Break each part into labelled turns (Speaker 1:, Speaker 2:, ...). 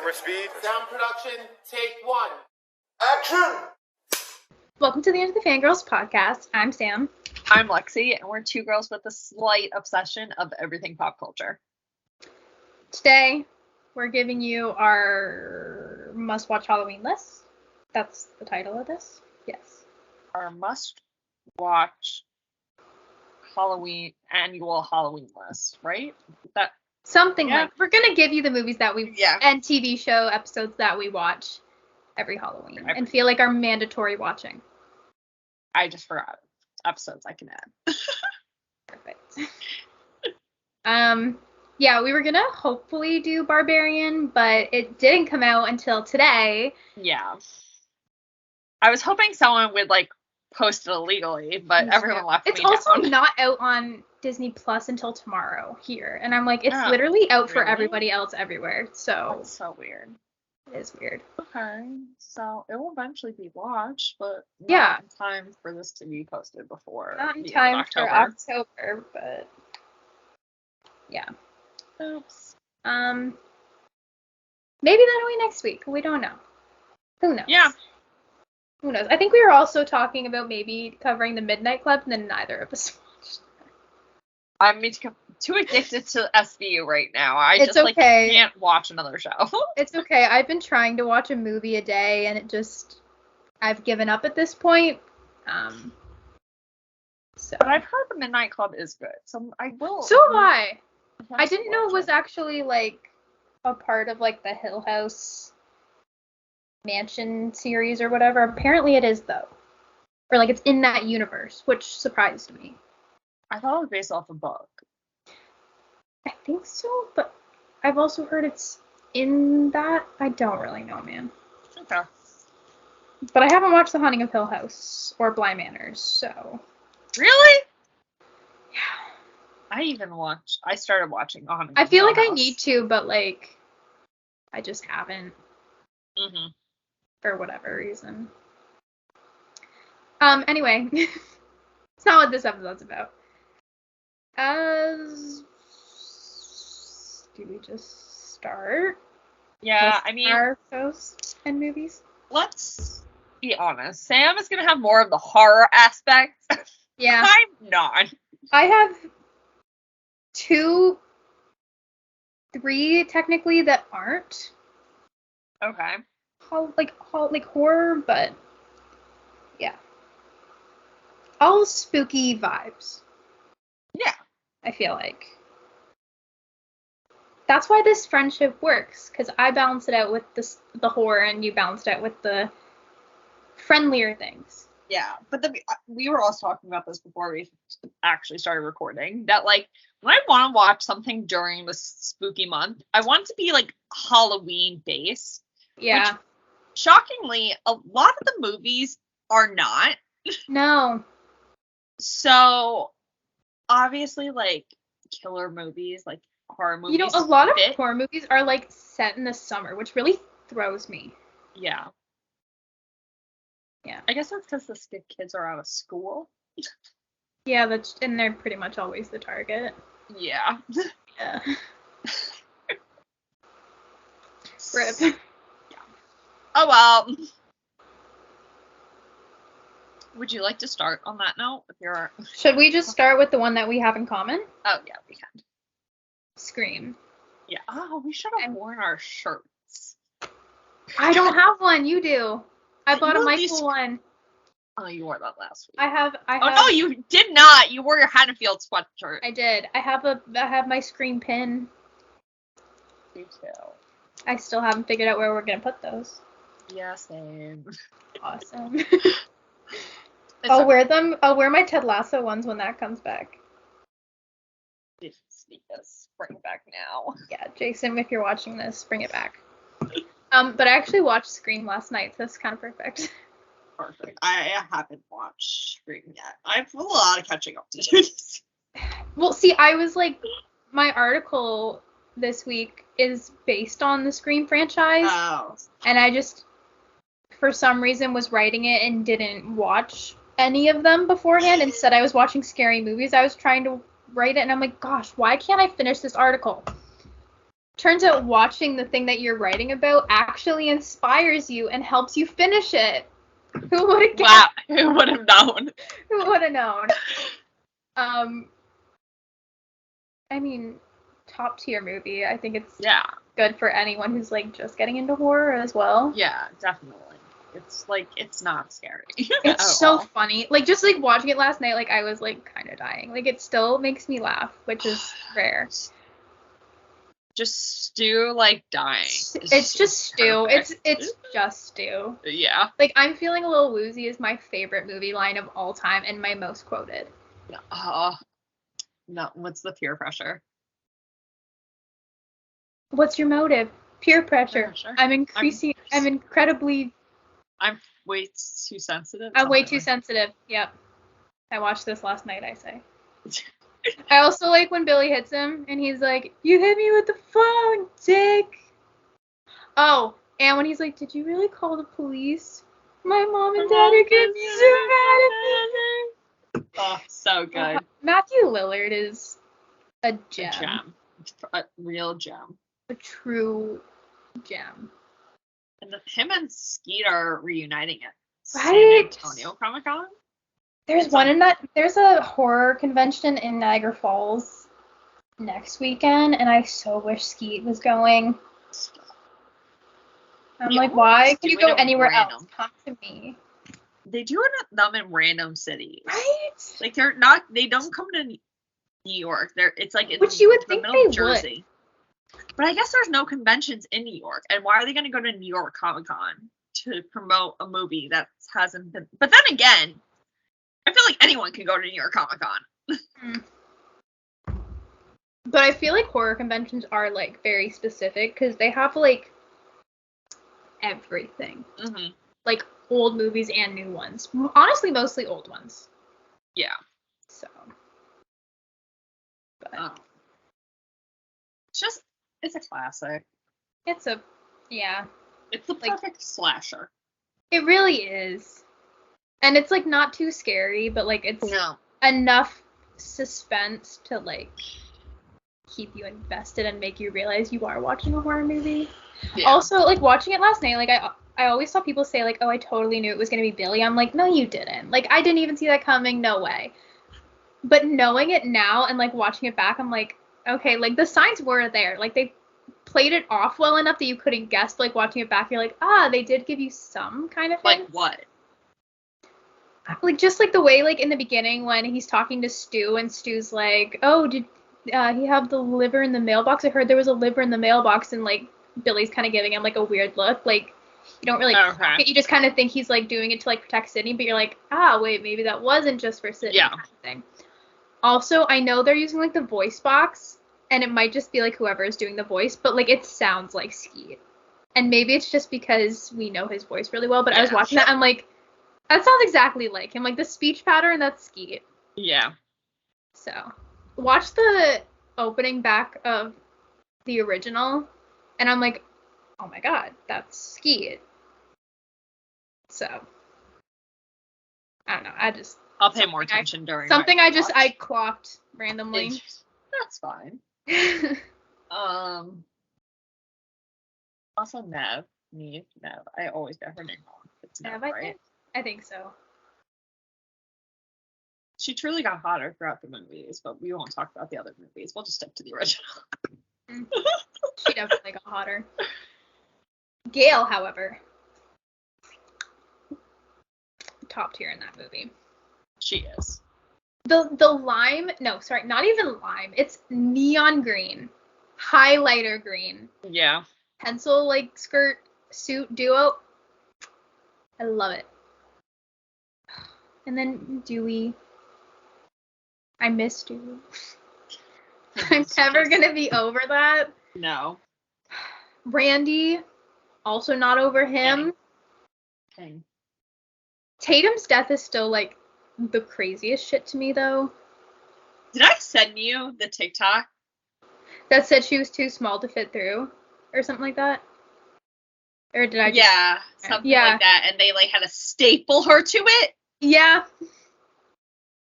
Speaker 1: Camera speed.
Speaker 2: Sound production, take one.
Speaker 1: Action!
Speaker 3: Welcome to the Enter The Fangirls podcast. I'm Sam.
Speaker 4: I'm Lexie, and we're two girls with a slight obsession of everything pop culture.
Speaker 3: Today, we're giving you our must-watch Halloween list. That's the title of this. Yes.
Speaker 4: Our must-watch annual Halloween list, right?
Speaker 3: Something
Speaker 4: Yeah.
Speaker 3: like, we're going to give you the movies that we,
Speaker 4: Yeah.
Speaker 3: and TV show episodes that we watch every Halloween and feel like are mandatory watching.
Speaker 4: I just forgot episodes I can add.
Speaker 3: Perfect. Yeah, we were going to hopefully do Barbarian, but it didn't come out until today.
Speaker 4: Yeah. I was hoping someone would, post it illegally, but everyone left me
Speaker 3: It's also
Speaker 4: down.
Speaker 3: not out on Disney Plus until tomorrow here. And I'm like, it's
Speaker 4: Oh,
Speaker 3: literally out for
Speaker 4: really?
Speaker 3: everybody else everywhere. So
Speaker 4: That's so weird.
Speaker 3: it is weird.
Speaker 4: Okay, so it will eventually be watched, but not
Speaker 3: Yeah.
Speaker 4: in time for this to be posted before
Speaker 3: Not in
Speaker 4: the end
Speaker 3: time
Speaker 4: of
Speaker 3: for
Speaker 4: October.
Speaker 3: October, but yeah.
Speaker 4: Oops.
Speaker 3: Maybe that'll be next week. We don't know. Who knows?
Speaker 4: Yeah.
Speaker 3: Who knows? I think we were also talking about maybe covering the Midnight Club, and then neither of us watched.
Speaker 4: I'm too addicted to SVU right now. I
Speaker 3: It's
Speaker 4: just
Speaker 3: okay.
Speaker 4: can't watch another show.
Speaker 3: It's okay. I've been trying to watch a movie a day, and I've given up at this point. So
Speaker 4: But I've heard the Midnight Club is good, so I will.
Speaker 3: So have I. I didn't know it was
Speaker 4: watch
Speaker 3: actually a part of the Hill House Mansion series or whatever. Apparently it is though. Or it's in that universe, which surprised me.
Speaker 4: I thought it was based off a book.
Speaker 3: I think so, but I've also heard it's in that. I don't really know, man.
Speaker 4: Okay.
Speaker 3: But I haven't watched The Haunting of Hill House or Bly Manor, so
Speaker 4: Really?
Speaker 3: yeah.
Speaker 4: I started watching The Haunting
Speaker 3: I
Speaker 4: of
Speaker 3: feel
Speaker 4: Hill
Speaker 3: like I
Speaker 4: House.
Speaker 3: need to, but I just haven't.
Speaker 4: Mm-hmm.
Speaker 3: For whatever reason. Anyway, it's not what this episode's about. Do we just start?
Speaker 4: Yeah,
Speaker 3: with
Speaker 4: I mean,
Speaker 3: our shows and movies.
Speaker 4: let's be honest. Sam is gonna have more of the horror aspect.
Speaker 3: Yeah,
Speaker 4: I'm not.
Speaker 3: I have 3 technically that aren't
Speaker 4: Okay.
Speaker 3: horror, but yeah, all spooky vibes.
Speaker 4: Yeah.
Speaker 3: I feel like. That's why this friendship works, because I balance it out with the horror, and you balance it out with the friendlier things.
Speaker 4: Yeah, but we were also talking about this before we actually started recording, that when I want to watch something during the spooky month, I want it to be Halloween based.
Speaker 3: Yeah.
Speaker 4: Which, shockingly, a lot of the movies are not.
Speaker 3: No.
Speaker 4: So obviously killer movies, horror movies.
Speaker 3: A lot of
Speaker 4: fit.
Speaker 3: horror movies are set in the summer, which really throws me.
Speaker 4: Yeah.
Speaker 3: Yeah.
Speaker 4: I guess that's because the kids are out of school.
Speaker 3: Yeah, and they're pretty much always the target.
Speaker 4: Yeah.
Speaker 3: Yeah. Rip.
Speaker 4: Oh well. Would you like to start on that note with your?
Speaker 3: Should we just start with the one that we have in common?
Speaker 4: Oh yeah, we can.
Speaker 3: Scream.
Speaker 4: Yeah. Oh, we should have worn our shirts.
Speaker 3: I don't have one. You do. I bought a
Speaker 4: You at
Speaker 3: Michael
Speaker 4: least-
Speaker 3: one.
Speaker 4: Oh, you wore that last week.
Speaker 3: I have.
Speaker 4: Oh no, you did not. You wore your Haddonfield sweatshirt.
Speaker 3: I did. I have my Scream pin.
Speaker 4: Me too.
Speaker 3: I still haven't figured out where we're gonna put those.
Speaker 4: Yeah, same.
Speaker 3: Awesome.
Speaker 4: It's
Speaker 3: I'll wear them. I'll wear my Ted Lasso ones when that comes back.
Speaker 4: Bring it back now.
Speaker 3: Yeah, Jason, if you're watching this, bring it back. But I actually watched Scream last night, so it's kind of perfect.
Speaker 4: Perfect. I haven't watched Scream yet. I have a lot of catching up to do.
Speaker 3: Well, see, I was my article this week is based on the Scream franchise,
Speaker 4: Oh.
Speaker 3: and I just, for some reason, was writing it and didn't watch any of them beforehand. Instead, I was watching scary movies. I was trying to write it, and I'm like, gosh, why can't I finish this article? Turns out watching the thing that you're writing about actually inspires you and helps you finish it. Who would have
Speaker 4: Wow, who would have known?
Speaker 3: Who would have known? I mean, top tier movie. I think it's good for anyone who's like just getting into horror as well.
Speaker 4: Yeah, definitely. It's like, it's not scary.
Speaker 3: It's so funny. Like, just like watching it last night, like I was like kind of dying. Like, it still makes me laugh, which is rare.
Speaker 4: Just Stu like dying.
Speaker 3: It's just Stu. It's just Stu.
Speaker 4: Yeah.
Speaker 3: Like, I'm feeling a little woozy is my favorite movie line of all time and my most quoted.
Speaker 4: No, what's the peer pressure?
Speaker 3: What's your motive? Peer pressure. I'm incredibly.
Speaker 4: I'm way too sensitive.
Speaker 3: I'm way too sensitive. Yep. I watched this last night, I say. I also like when Billy hits him and he's like, "You hit me with the phone, dick." Oh, and when he's like, "Did you really call the police? My mom and dad are getting so mad at me."
Speaker 4: Oh, so good.
Speaker 3: Matthew Lillard is a gem.
Speaker 4: A gem. A real gem.
Speaker 3: A true gem.
Speaker 4: And him and Skeet are reuniting at
Speaker 3: San
Speaker 4: Antonio Comic-Con.
Speaker 3: There's a horror convention in Niagara Falls next weekend, and I so wish Skeet was going. I'm like, why can you go anywhere else? Come to me.
Speaker 4: They do them in random cities.
Speaker 3: Right?
Speaker 4: Like they don't come to New York. It's like in the middle of Jersey. But I guess there's no conventions in New York. And why are they going to go to New York Comic-Con to promote a movie that hasn't been... But then again, I feel like anyone can go to New York Comic-Con.
Speaker 3: But I feel like horror conventions are, like, very specific because they have, like, everything.
Speaker 4: Mm-hmm.
Speaker 3: Like, old movies and new ones. Honestly, mostly old ones.
Speaker 4: Yeah.
Speaker 3: So. But.
Speaker 4: It's a classic.
Speaker 3: It's the
Speaker 4: perfect slasher.
Speaker 3: It really is. And it's, like, not too scary, but, like, it's enough suspense to, like, keep you invested and make you realize you are watching a horror movie. Yeah. Also, like, watching it last night, like, I always saw people say, like, oh, I totally knew it was going to be Billy. I'm like, no, you didn't. Like, I didn't even see that coming. No way. But knowing it now and, like, watching it back, I'm like, okay, like, the signs were there. Like, they played it off well enough that you couldn't guess. But, like, watching it back, you're like, they did give you some kind of hint.
Speaker 4: Like what?
Speaker 3: Like, just, like, the way, like, in the beginning when he's talking to Stu and Stu's like, oh, did he have the liver in the mailbox? I heard there was a liver in the mailbox, and, like, Billy's kind of giving him, like, a weird look. Like, you don't really clock it. You just kind of think he's, like, doing it to, like, protect Sydney, but you're like, wait, maybe that wasn't just for Sydney.
Speaker 4: Yeah.
Speaker 3: Kind of thing. Also, I know they're using, like, the voice box, and it might just be, like, whoever is doing the voice, but, like, it sounds like Skeet. And maybe it's just because we know his voice really well, but I was watching that, I'm like, that sounds exactly like him. Like, the speech pattern, that's Skeet.
Speaker 4: Yeah.
Speaker 3: So, watch the opening back of the original, and I'm like, oh my god, that's Skeet. So, I don't know,
Speaker 4: I'll pay more attention during
Speaker 3: something I clocked randomly.
Speaker 4: That's fine. Also Nev. I always get her name wrong. It's Nev, right?
Speaker 3: I think so.
Speaker 4: She truly got hotter throughout the movies, but we won't talk about the other movies. We'll just stick to the original.
Speaker 3: She definitely got hotter. Gail, however, top tier in that movie.
Speaker 4: She is.
Speaker 3: The lime, no, sorry, not even lime. It's neon green, highlighter green.
Speaker 4: Yeah.
Speaker 3: Pencil, like, skirt suit duo. I love it. And then Dewey. I miss Dewey. I'm never gonna be over that.
Speaker 4: No.
Speaker 3: Randy, also not over him.
Speaker 4: King.
Speaker 3: Tatum's death is still, like, the craziest shit to me, though.
Speaker 4: Did I send you the TikTok?
Speaker 3: That said she was too small to fit through? Or something like that? Or did I just...
Speaker 4: Yeah, something like that. And they, like, had to staple her to it?
Speaker 3: Yeah.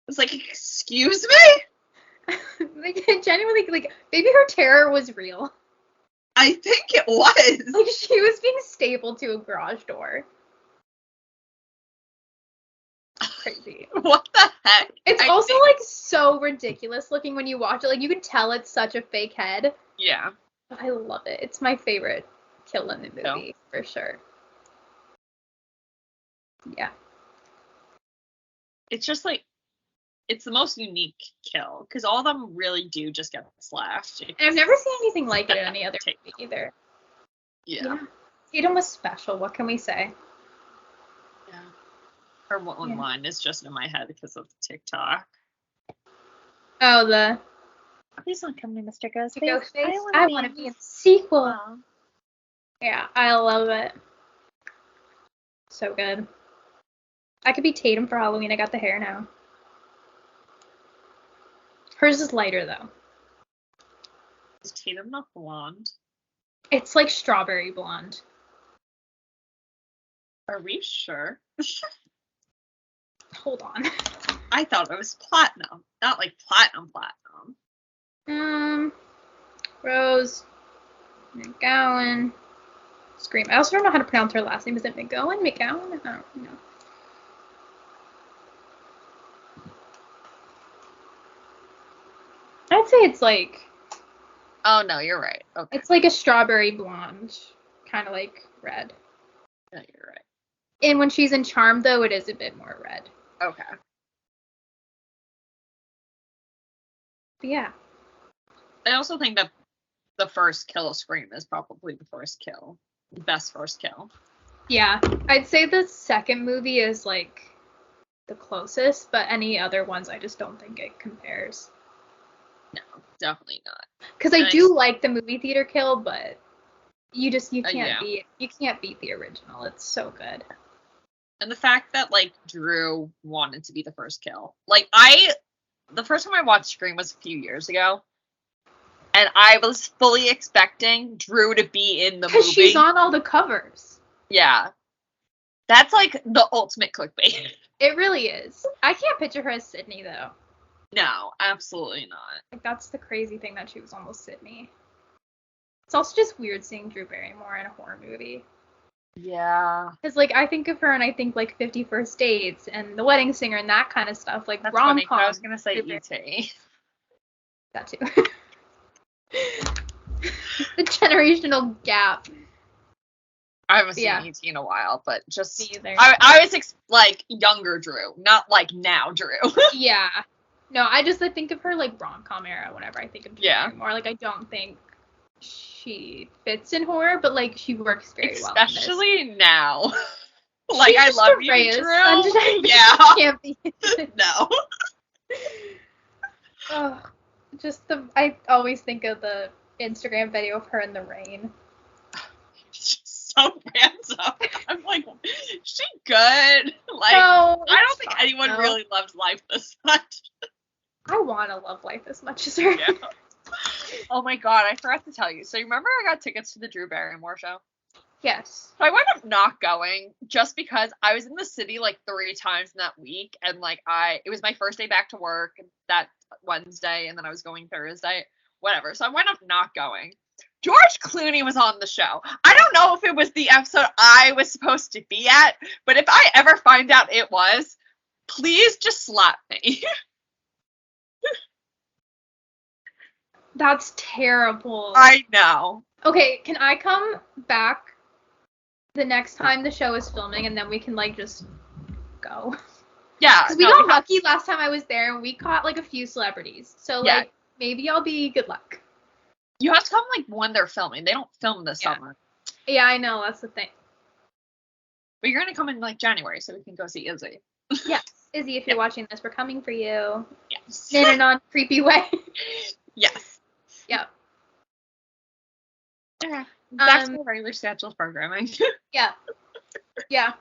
Speaker 4: It's like, excuse me?
Speaker 3: Like, genuinely, like, maybe her terror was real.
Speaker 4: I think it was.
Speaker 3: Like, she was being stapled to a garage door. Crazy.
Speaker 4: What the heck?
Speaker 3: It's also, like, so ridiculous looking when you watch it. Like, you can tell it's such a fake head.
Speaker 4: Yeah.
Speaker 3: But I love it. It's my favorite kill in the movie, for sure. Yeah.
Speaker 4: It's just, like, it's the most unique kill, because all of them really do just get slashed.
Speaker 3: And I've never seen anything like it in any other movie either.
Speaker 4: Yeah.
Speaker 3: Tatum was special, what can we say?
Speaker 4: Yeah. Her one line is just in my head because of TikTok.
Speaker 3: Oh,
Speaker 4: please don't come to Mr. Ghostface.
Speaker 3: Ghostface. I want to be in the sequel. Wow. Yeah, I love it. So good. I could be Tatum for Halloween. I got the hair now. Hers is lighter, though.
Speaker 4: Is Tatum not blonde?
Speaker 3: It's like strawberry blonde.
Speaker 4: Are we sure?
Speaker 3: Hold on.
Speaker 4: I thought it was platinum. Not like platinum.
Speaker 3: Rose McGowan. Scream. I also don't know how to pronounce her last name. Is it McGowan? McGowan? I don't know. I'd say it's like...
Speaker 4: Oh, no, you're right. Okay.
Speaker 3: It's like a strawberry blonde. Kind of like red.
Speaker 4: No, you're right.
Speaker 3: And when she's in Charmed, though, it is a bit more red.
Speaker 4: Okay.
Speaker 3: But yeah.
Speaker 4: I also think that the first kill of Scream is probably the first kill. The best first kill.
Speaker 3: Yeah. I'd say the second movie is, like, the closest, but any other ones, I just don't think it compares.
Speaker 4: No, definitely not.
Speaker 3: Because I do like the movie theater kill, but you can't beat the original. It's so good.
Speaker 4: And the fact that, like, Drew wanted to be the first kill. Like, the first time I watched Scream was a few years ago. And I was fully expecting Drew to be in the movie. Because
Speaker 3: she's on all the covers.
Speaker 4: Yeah. That's, like, the ultimate clickbait.
Speaker 3: It really is. I can't picture her as Sydney, though.
Speaker 4: No, absolutely not.
Speaker 3: Like, that's the crazy thing that she was almost Sydney. It's also just weird seeing Drew Barrymore in a horror movie.
Speaker 4: Yeah.
Speaker 3: Because, like, I think of her and I think, like, 50 First Dates and The Wedding Singer and that kind of stuff. Like, rom-com.
Speaker 4: I was going to say E.T.
Speaker 3: That too. The generational gap.
Speaker 4: I haven't seen E.T. in a while, but just... I was, like, younger Drew, not, like, now Drew.
Speaker 3: Yeah. No, I think of her, like, rom-com era whenever I think of Drew Barrymore. Like, I don't think she fits in horror, but, like, she works very well.
Speaker 4: Especially now. Like, I love you, Drew. Yeah.
Speaker 3: Can't be.
Speaker 4: No.
Speaker 3: Oh, I always think of the Instagram video of her in the rain.
Speaker 4: She's so random. I'm like, is she good? Like,
Speaker 3: no,
Speaker 4: I don't think anyone really loves life this much.
Speaker 3: I want to love life as much as her.
Speaker 4: Yeah. Oh my god, I forgot to tell you. So you remember I got tickets to the Drew Barrymore show?
Speaker 3: Yes.
Speaker 4: So I wound up not going just because I was in the city like 3 times in that week, and like it was my first day back to work that Wednesday, and then I was going Thursday, whatever. So I wound up not going. George Clooney was on the show. I don't know if it was the episode I was supposed to be at, but if I ever find out it was, please just slap me.
Speaker 3: That's terrible.
Speaker 4: I know.
Speaker 3: Okay, can I come back the next time the show is filming, and then we can, like, just go?
Speaker 4: Yeah.
Speaker 3: Because we got lucky last time I was there, and we caught, like, a few celebrities. So, like, maybe I'll be good luck.
Speaker 4: You have to come, like, when they're filming. They don't film this summer.
Speaker 3: Yeah, I know. That's the thing.
Speaker 4: But you're going to come in, like, January, so we can go see Izzy.
Speaker 3: Yes. Izzy, if you're watching this, we're coming for you.
Speaker 4: Yes.
Speaker 3: In a non-creepy way.
Speaker 4: Yes.
Speaker 3: Yep.
Speaker 4: Okay. Back to the regular scheduled programming.
Speaker 3: Yeah. Yeah.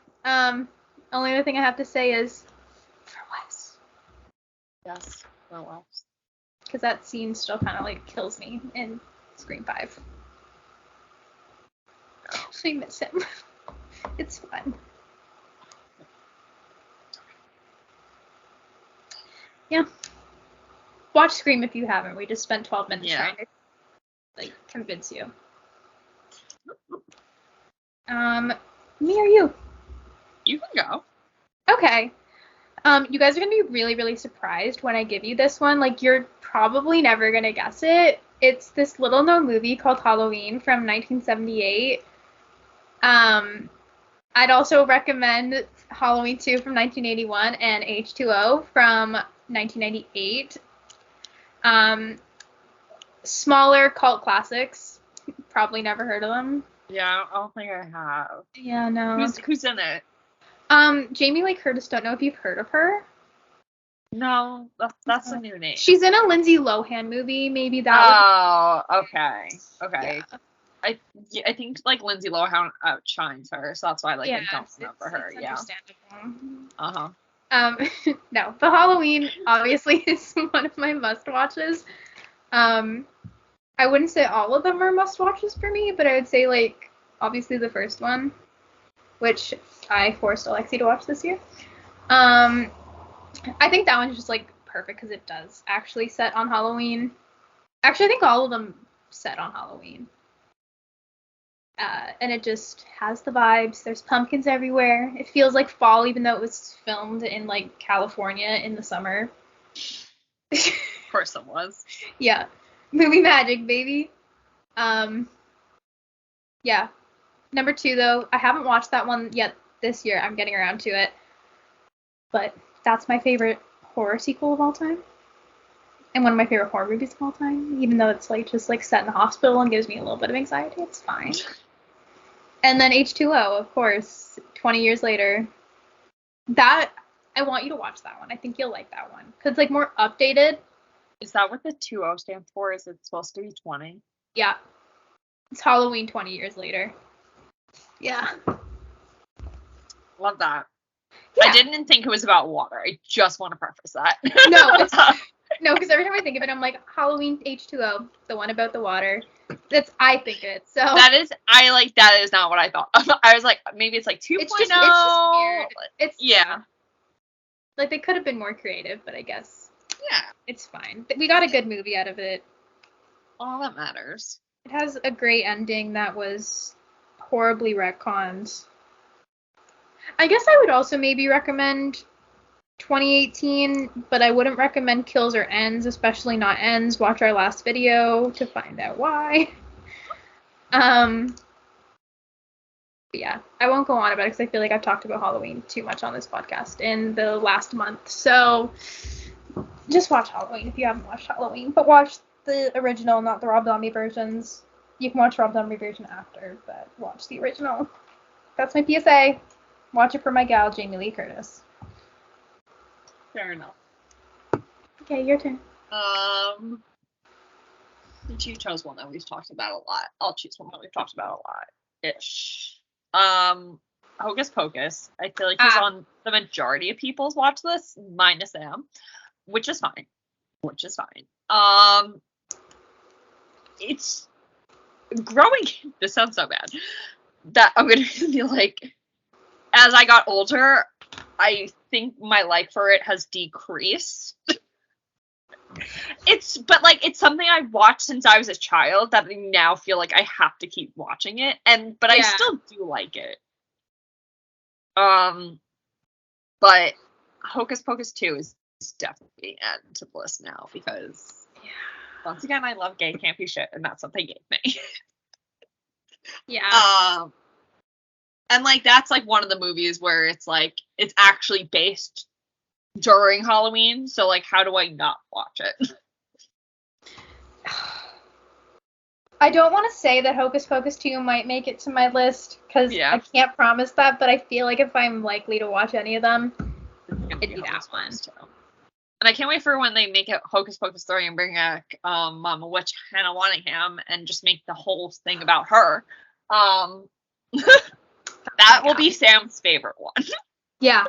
Speaker 3: Only other thing I have to say is for Wes.
Speaker 4: Yes, for Wes.
Speaker 3: Because that scene still kind of, like, kills me in Scream 5. I miss him. It's fun. Yeah. Watch Scream if you haven't. We just spent 12 minutes trying to, like, convince you. Me or you?
Speaker 4: You can go.
Speaker 3: Okay. You guys are gonna be really, really surprised when I give you this one. Like, you're probably never gonna guess it. It's this little known movie called Halloween from 1978. I'd also recommend Halloween 2 from 1981 and H2O from 1998. Smaller cult classics. Probably never heard of them.
Speaker 4: Yeah, I don't think I have.
Speaker 3: Yeah, no.
Speaker 4: Who's in it?
Speaker 3: Jamie Lee Curtis. Don't know if you've heard of her.
Speaker 4: No, that's a new name.
Speaker 3: She's in a Lindsay Lohan movie. Maybe that.
Speaker 4: Okay. Yeah. I think like Lindsay Lohan outshines her, so that's why I don't remember her. Yeah. Understandable.
Speaker 3: No, the Halloween obviously is one of my must-watches. I wouldn't say all of them are must-watches for me, but I would say like obviously the first one, which I forced Alexie to watch this year. I think that one's just like perfect because it does actually set on Halloween. Actually, I think all of them set on Halloween. And it just has the vibes. There's pumpkins everywhere. It feels like fall, even though it was filmed in like California in the summer.
Speaker 4: Of course it was.
Speaker 3: Yeah. Movie magic, baby. Yeah. Number 2, though, I haven't watched that one yet this year. I'm getting around to it. But that's my favorite horror sequel of all time. And one of my favorite horror movies of all time. Even though it's like just like set in the hospital and gives me a little bit of anxiety, it's fine. And then H2O, of course, 20 years later. That, I want you to watch that one. I think you'll like that one. Because it's like more updated.
Speaker 4: Is that what the 20 stands for? Is it supposed to be 20?
Speaker 3: Yeah. It's Halloween 20 years later. Yeah.
Speaker 4: Love that.
Speaker 3: Yeah.
Speaker 4: I didn't think it was about water. I just want to preface that.
Speaker 3: No, because every time I think of it, I'm like, Halloween H2O, the one about the water. I think it. So
Speaker 4: that is not what I thought. I was like, maybe it's like 2.0.
Speaker 3: It's just weird.
Speaker 4: Yeah.
Speaker 3: Like, they could have been more creative, but I guess.
Speaker 4: Yeah.
Speaker 3: It's fine. We got a good movie out of it.
Speaker 4: All that matters.
Speaker 3: It has a great ending that was horribly retconned. I guess I would also maybe recommend 2018, but I wouldn't recommend Kills or Ends, especially not Ends. Watch our last video to find out why. Yeah, I won't go on about it because I feel like I've talked about Halloween too much on this podcast in the last month. So just watch Halloween if you haven't watched Halloween, but watch the original, not the Rob Zombie versions. You can watch Rob Zombie version after, but watch the original. That's my PSA. Watch it for my gal, Jamie Lee Curtis.
Speaker 4: Fair enough.
Speaker 3: Okay, your turn.
Speaker 4: Since you chose one that we've talked about a lot, I'll choose one that we've talked about a lot-ish. Hocus Pocus. I feel like he's on the majority of people's watch list, minus Sam, which is fine. It's growing. This sounds so bad. That I'm gonna be like, as I got older, I think my like for it has decreased. It's something I've watched since I was a child that I now feel like I have to keep watching it, but I still do like it. But Hocus Pocus 2 is definitely added to the list now because once again I love gay campy shit and that's what they gave me.
Speaker 3: Yeah.
Speaker 4: And like that's like one of the movies where it's like it's actually based during Halloween, so like how do I not watch it?
Speaker 3: I don't want to say that Hocus Pocus 2 might make it to my list because I can't promise that, but I feel like if I'm likely to watch any of them, it'd be that one.
Speaker 4: And I can't wait for when they make it Hocus Pocus 3 and bring back Mama Witch Hannah Waddingham and just make the whole thing about her. That will be Sam's favorite one.
Speaker 3: Yeah.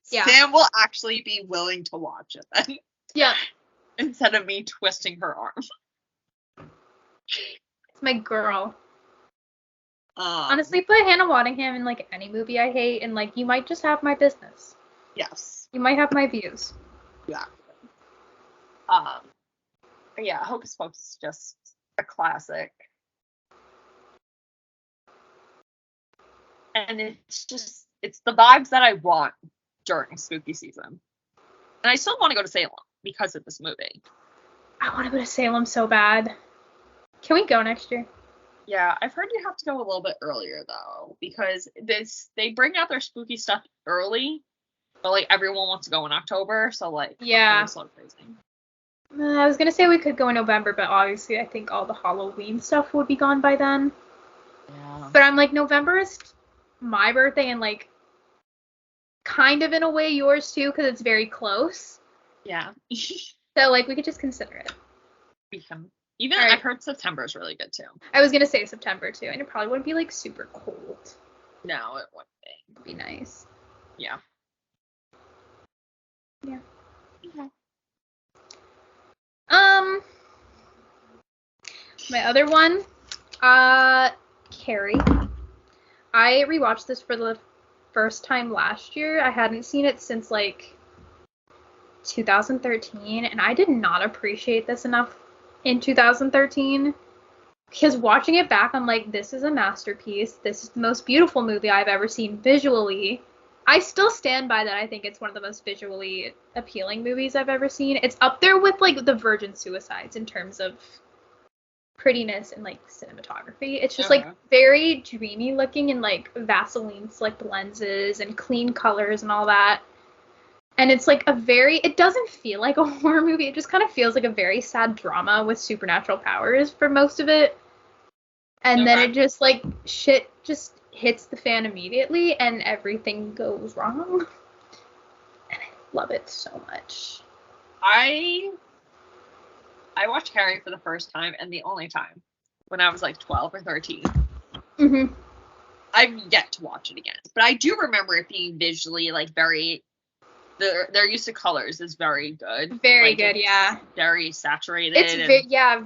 Speaker 4: Sam will actually be willing to watch it then.
Speaker 3: Yeah.
Speaker 4: Instead of me twisting her arm.
Speaker 3: It's my girl. Honestly, put Hannah Waddingham in like any movie I hate, and like you might just have my business.
Speaker 4: Yes.
Speaker 3: You might have my views.
Speaker 4: Yeah. Yeah, Hocus Pocus is just a classic. And it's the vibes that I want during spooky season. And I still want to go to Salem because of this movie.
Speaker 3: I want to go to Salem so bad. Can we go next year?
Speaker 4: Yeah, I've heard you have to go a little bit earlier though, because they bring out their spooky stuff early, but like everyone wants to go in October, so like
Speaker 3: yeah,
Speaker 4: so crazy.
Speaker 3: I was gonna say we could go in November, but obviously I think all the Halloween stuff would be gone by then.
Speaker 4: Yeah.
Speaker 3: But I'm like, November is my birthday and like kind of in a way yours too, because it's very close.
Speaker 4: Yeah.
Speaker 3: So like we could just consider it.
Speaker 4: Even right. I've heard September is really good too.
Speaker 3: I was gonna say September too, and it probably wouldn't be like super cold.
Speaker 4: No, it wouldn't be.
Speaker 3: It'd be nice.
Speaker 4: Yeah.
Speaker 3: Yeah.
Speaker 4: Okay.
Speaker 3: My other one, Carrie. I rewatched this for the first time last year. I hadn't seen it since like 2013, and I did not appreciate this enough in 2013, because watching it back, I'm like, this is a masterpiece. This is the most beautiful movie I've ever seen visually. I still stand by that. I think it's one of the most visually appealing movies I've ever seen. It's up there with like The Virgin Suicides in terms of prettiness and like cinematography. It's just like very dreamy looking and like Vaseline slicked lenses and clean colors and all that. And it's like it doesn't feel like a horror movie. It just kind of feels like a very sad drama with supernatural powers for most of it. And then it just like shit just hits the fan immediately and everything goes wrong. And I love it so much.
Speaker 4: I watched Carrie for the first time and the only time when I was like 12 or 13.
Speaker 3: Mm-hmm.
Speaker 4: I've yet to watch it again. But I do remember it being visually like very... Their use of colors is very good.
Speaker 3: Very
Speaker 4: like,
Speaker 3: good, yeah.
Speaker 4: Very saturated.
Speaker 3: It's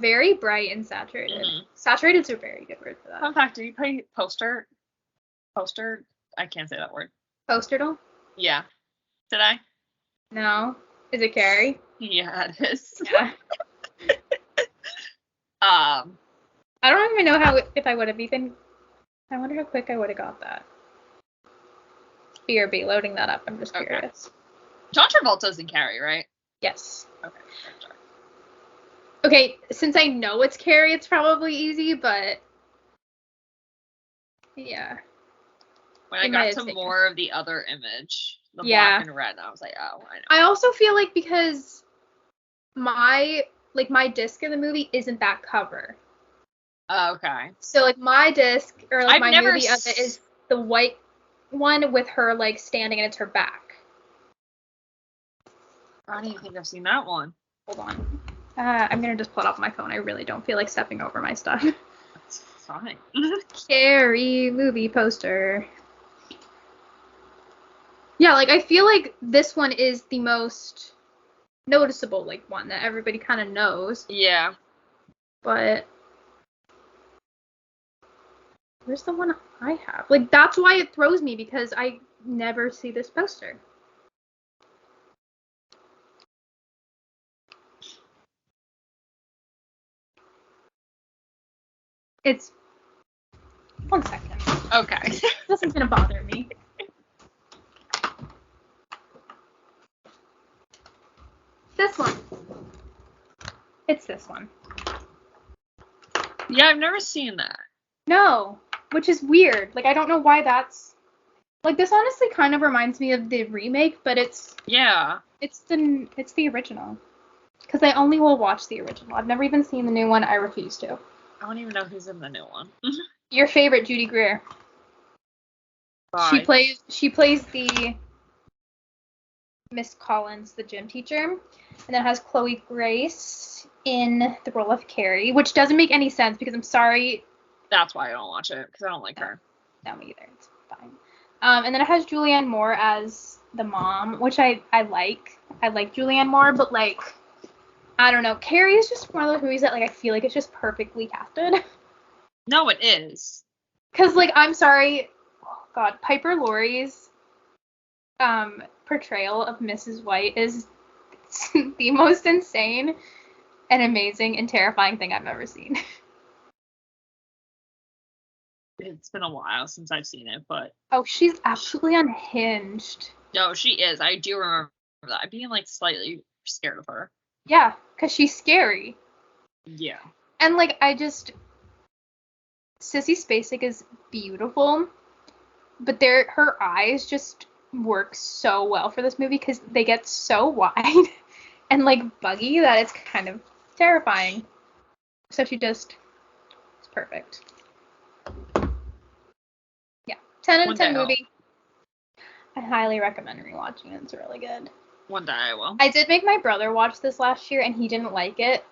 Speaker 3: very bright and saturated. Mm-hmm. Saturated's a very good word for that.
Speaker 4: Fun fact, did you play Poster? I can't say that word.
Speaker 3: Posterdle?
Speaker 4: Yeah. Did I?
Speaker 3: No. Is it Carrie?
Speaker 4: Yeah, it is.
Speaker 3: Yeah. I don't even know if I would have even... I wonder how quick I would have got that. BRB, loading that up. I'm just curious.
Speaker 4: John Travolta's in Carrie, right?
Speaker 3: Yes.
Speaker 4: Okay.
Speaker 3: Okay, since I know it's Carrie, it's probably easy, but yeah.
Speaker 4: When I got to more of the other image, the black and red, I was like, oh, I know.
Speaker 3: I also feel like because my disc of the movie isn't that cover.
Speaker 4: Oh, okay.
Speaker 3: So like my disc or like my movie of it is the white one with her like standing and it's her back.
Speaker 4: I don't even think I've seen that one.
Speaker 3: Hold on. I'm gonna just pull it up on my phone. I really don't feel like stepping over my stuff.
Speaker 4: That's fine.
Speaker 3: Carrie movie poster. Yeah, like I feel like this one is the most noticeable like one that everybody kind of knows.
Speaker 4: Yeah.
Speaker 3: But where's the one I have? Like that's why it throws me, because I never see this poster. It's 1 second.
Speaker 4: Okay.
Speaker 3: This isn't gonna bother me. This one. It's this one.
Speaker 4: Yeah, I've never seen that.
Speaker 3: No, which is weird. Like I don't know why that's like this. Honestly, kind of reminds me of the remake, but it's it's the original. Because I only will watch the original. I've never even seen the new one. I refuse to.
Speaker 4: I don't even know who's in the new one.
Speaker 3: Your favorite, Judy Greer. Bye. She plays the Miss Collins, the gym teacher, and then has Chloe Grace in the role of Carrie, which doesn't make any sense because I'm sorry.
Speaker 4: That's why I don't watch it, because I don't like her.
Speaker 3: No, me either. It's fine. And then it has Julianne Moore as the mom, which I like. I like Julianne Moore, but like, I don't know. Carrie is just one of those movies that like I feel like it's just perfectly casted.
Speaker 4: No, it is.
Speaker 3: Because like, I'm sorry. Oh, God, Piper Laurie's portrayal of Mrs. White is the most insane and amazing and terrifying thing I've ever seen.
Speaker 4: It's been a while since I've seen it, but...
Speaker 3: Oh, she's absolutely unhinged.
Speaker 4: No, she is. I do remember that. I'm being, like, slightly scared of her.
Speaker 3: Yeah, because she's scary.
Speaker 4: Yeah.
Speaker 3: And, like, Sissy Spacek is beautiful, but her eyes just work so well for this movie because they get so wide and, like, buggy that it's kind of terrifying. So it's perfect. Yeah, 10 out of 10 movie. I highly recommend rewatching it. It's really good.
Speaker 4: One day I will.
Speaker 3: I did make my brother watch this last year, and he didn't like it.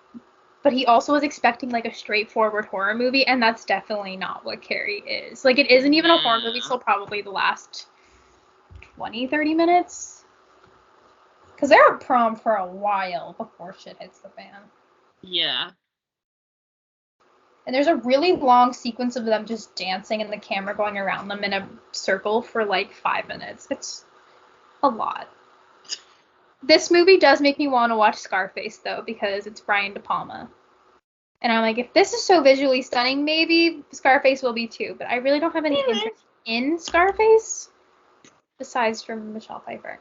Speaker 3: But he also was expecting, like, a straightforward horror movie, and that's definitely not what Carrie is. Like, it isn't even a horror movie till probably the last 20, 30 minutes. Because they're at prom for a while before shit hits the fan.
Speaker 4: Yeah.
Speaker 3: And there's a really long sequence of them just dancing and the camera going around them in a circle for, like, 5 minutes. It's a lot. This movie does make me want to watch Scarface, though, because it's Brian De Palma. And I'm like, if this is so visually stunning, maybe Scarface will be too. But I really don't have any interest in Scarface, besides from Michelle Pfeiffer.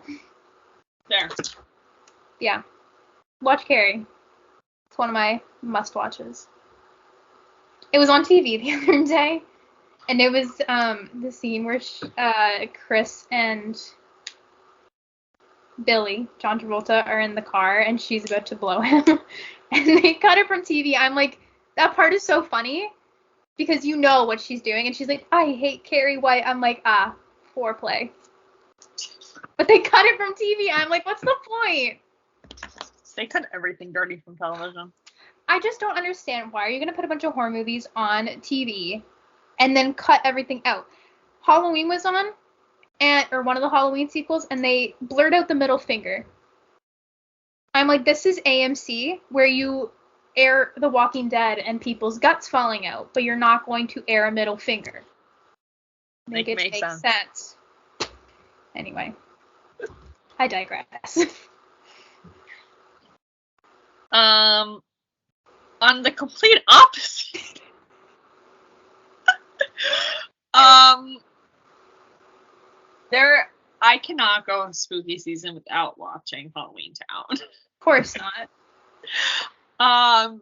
Speaker 4: There.
Speaker 3: Yeah. Watch Carrie. It's one of my must-watches. It was on TV the other day, and it was the scene where Chris and Billy, John Travolta, are in the car, and she's about to blow him. And they cut it from TV. I'm like, that part is so funny, because you know what she's doing. And she's like, I hate Carrie White. I'm like, foreplay. But they cut it from TV. I'm like, what's the point?
Speaker 4: They cut everything dirty from television.
Speaker 3: I just don't understand. Why are you going to put a bunch of horror movies on TV and then cut everything out? Halloween was on, or one of the Halloween sequels, and they blurred out the middle finger. I'm like, this is AMC, where you air The Walking Dead and people's guts falling out, but you're not going to air a middle finger. Make it make sense. Anyway, I digress.
Speaker 4: On the complete opposite. I cannot go in spooky season without watching Halloween Town.
Speaker 3: Of course not.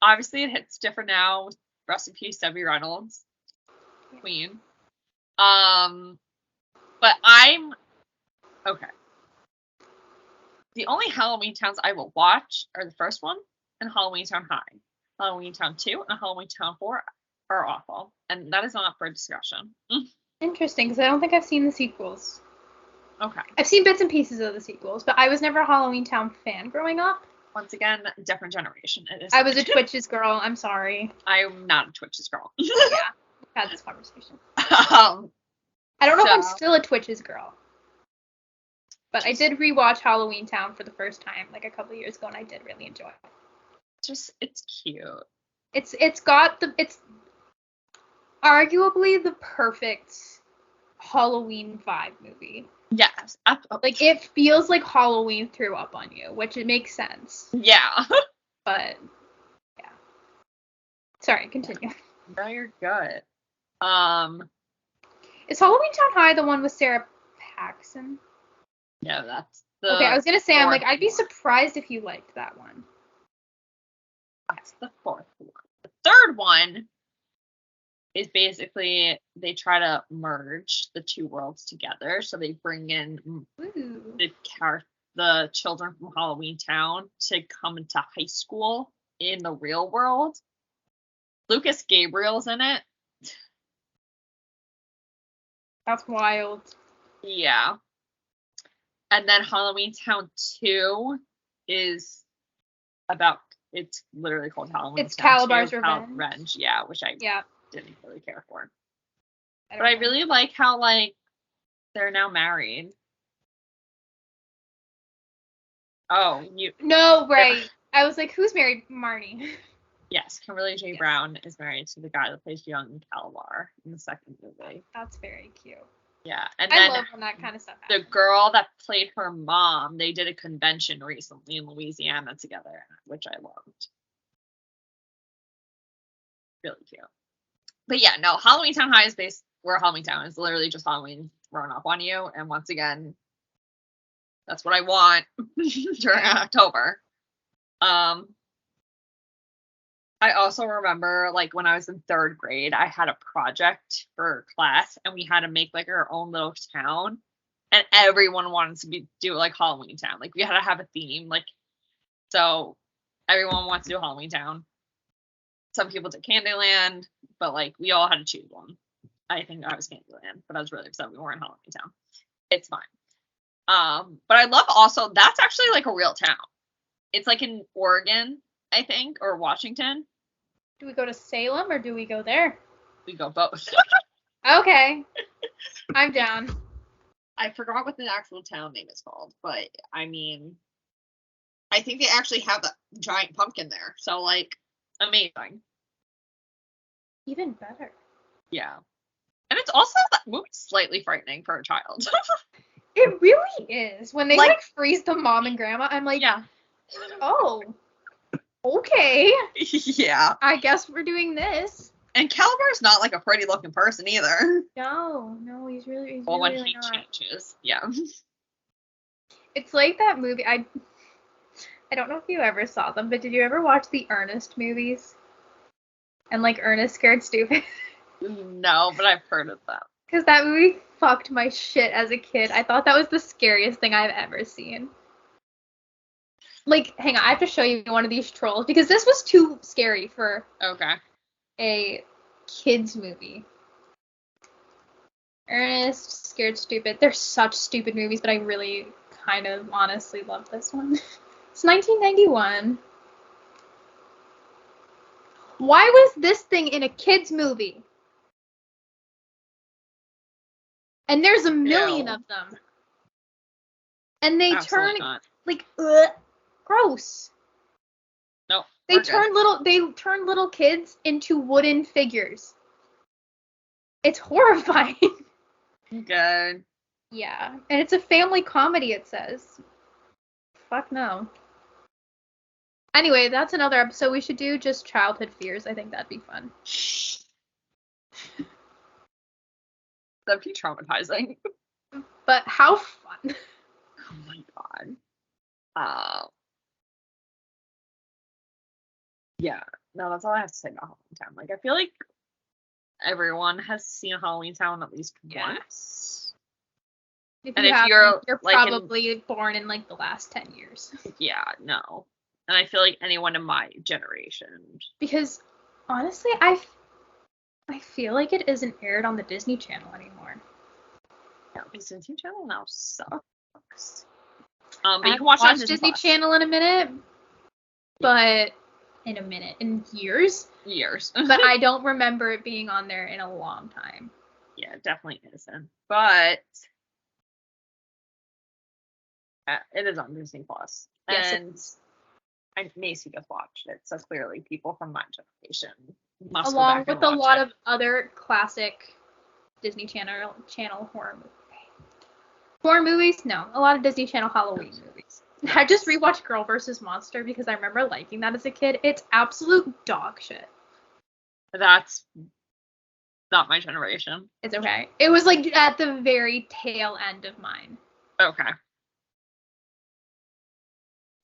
Speaker 4: Obviously it hits different now. Rest in peace, Debbie Reynolds, Queen. But I'm okay. The only Halloween Towns I will watch are the first one and Halloween Town High. Halloween Town 2 and Halloween Town 4 are awful, and that is not up for discussion.
Speaker 3: Interesting, because I don't think I've seen the sequels.
Speaker 4: Okay.
Speaker 3: I've seen bits and pieces of the sequels, but I was never a Halloween Town fan growing up.
Speaker 4: Once again, different generation.
Speaker 3: I was a Twitches girl. I'm sorry.
Speaker 4: I'm not a Twitches girl.
Speaker 3: Yeah, we've had this conversation. I don't know if I'm still a Twitches girl. But I did rewatch Halloween Town for the first time like a couple of years ago, and I did really enjoy it.
Speaker 4: It's cute.
Speaker 3: It's arguably the perfect Halloween vibe movie.
Speaker 4: Yes.
Speaker 3: Like, it feels like Halloween threw up on you, which it makes sense.
Speaker 4: Yeah.
Speaker 3: But, yeah. Sorry, continue.
Speaker 4: No, you're good.
Speaker 3: Is Halloween Town High the one with Sarah Paxton?
Speaker 4: No, that's the...
Speaker 3: Okay, I was gonna say, I'm like, I'd be surprised if you liked that one.
Speaker 4: That's the fourth one. The third one is basically they try to merge the two worlds together. So they bring in the children from Halloween Town to come into high school in the real world. Lucas Gabriel's in it.
Speaker 3: That's wild.
Speaker 4: Yeah. And then Halloween Town 2 is about, it's literally called Halloween
Speaker 3: It's
Speaker 4: Town
Speaker 3: Calabar's
Speaker 4: 2,
Speaker 3: Revenge.
Speaker 4: Yeah, which I
Speaker 3: Yeah.
Speaker 4: didn't really care for.
Speaker 3: I
Speaker 4: But I really like how, like, they're now married. Oh, you...
Speaker 3: No, right. I was like, who's married? Marnie.
Speaker 4: Yes, Kimberly J.
Speaker 3: Yes.
Speaker 4: Brown is married to the guy that plays young Calabar in the second movie.
Speaker 3: That's very cute.
Speaker 4: Yeah, and
Speaker 3: I
Speaker 4: then
Speaker 3: love when that kind of stuff
Speaker 4: the
Speaker 3: happens.
Speaker 4: girl that played her mom, they did a convention recently in Louisiana together, which I loved. Really cute. But yeah, no, Halloween Town High is based where Halloween Town is literally just Halloween thrown up on you. And once again, that's what I want during October. I also remember, like, when I was in 3rd grade, I had a project for class, and we had to make, like, our own little town, and everyone wanted to do, like, Halloween Town. Like, we had to have a theme, like, so everyone wants to do Halloween Town. Some people did Candyland, but, like, we all had to choose one. I think I was Candyland, but I was really upset we weren't in Halloween Town. It's fine. But I love also, that's actually, like, a real town. It's, like, in Oregon, I think, or Washington.
Speaker 3: Do we go to Salem or do we go there?
Speaker 4: We go both.
Speaker 3: Okay. I'm down.
Speaker 4: I forgot what the actual town name is called, but I mean, I think they actually have a giant pumpkin there. So, like, amazing.
Speaker 3: Even better.
Speaker 4: Yeah. And it's also, that movie's slightly frightening for a child.
Speaker 3: It really is. When they, like, freeze the mom and grandma, I'm like,
Speaker 4: yeah.
Speaker 3: Oh. Okay.
Speaker 4: Yeah.
Speaker 3: I guess we're doing this.
Speaker 4: And Calibur's not, like, a pretty looking person either.
Speaker 3: No, he's really
Speaker 4: well,
Speaker 3: really
Speaker 4: when he
Speaker 3: not.
Speaker 4: changes, yeah.
Speaker 3: It's like that movie. I don't know if you ever saw them, but did you ever watch the Ernest movies? And, like, Ernest Scared Stupid?
Speaker 4: No, but I've heard of them.
Speaker 3: Because that movie fucked my shit as a kid. I thought that was the scariest thing I've ever seen. Like, hang on, I have to show you one of these trolls, because this was too scary for a kid's movie. Ernest Scared Stupid. They're such stupid movies, but I really kind of honestly love this one. It's 1991. Why was this thing in a kid's movie? And there's a million of them. And they turn, like, gross.
Speaker 4: No.
Speaker 3: They turn little kids into wooden figures. It's horrifying.
Speaker 4: Good.
Speaker 3: Yeah. And it's a family comedy, it says. Fuck no. Anyway, that's another episode we should do, just childhood fears. I think that'd be fun.
Speaker 4: That'd be traumatizing.
Speaker 3: But how fun.
Speaker 4: Oh my god. Yeah. No, that's all I have to say about Halloween Town. Like, I feel like everyone has seen Halloween Town at least once.
Speaker 3: If you're like, probably born in, like, the last 10 years.
Speaker 4: Yeah, no. And I feel like anyone in my generation.
Speaker 3: Because, honestly, I feel like it isn't aired on the Disney Channel anymore.
Speaker 4: Yeah, the Disney Channel now sucks. But you can watch
Speaker 3: Disney Channel in a minute. But in years. But I don't remember it being on there in a long time.
Speaker 4: Yeah, it definitely isn't. But it is on Disney Plus.
Speaker 3: Yes,
Speaker 4: and Macy just watched it, so clearly people from my generation
Speaker 3: must along with a lot of other classic Disney Channel horror movies. No, a lot of Disney Channel Halloween movies. I just rewatched Girl vs. Monster because I remember liking that as a kid. It's absolute dog shit.
Speaker 4: That's not my generation.
Speaker 3: It's okay. It was, like, at the very tail end of mine.
Speaker 4: Okay.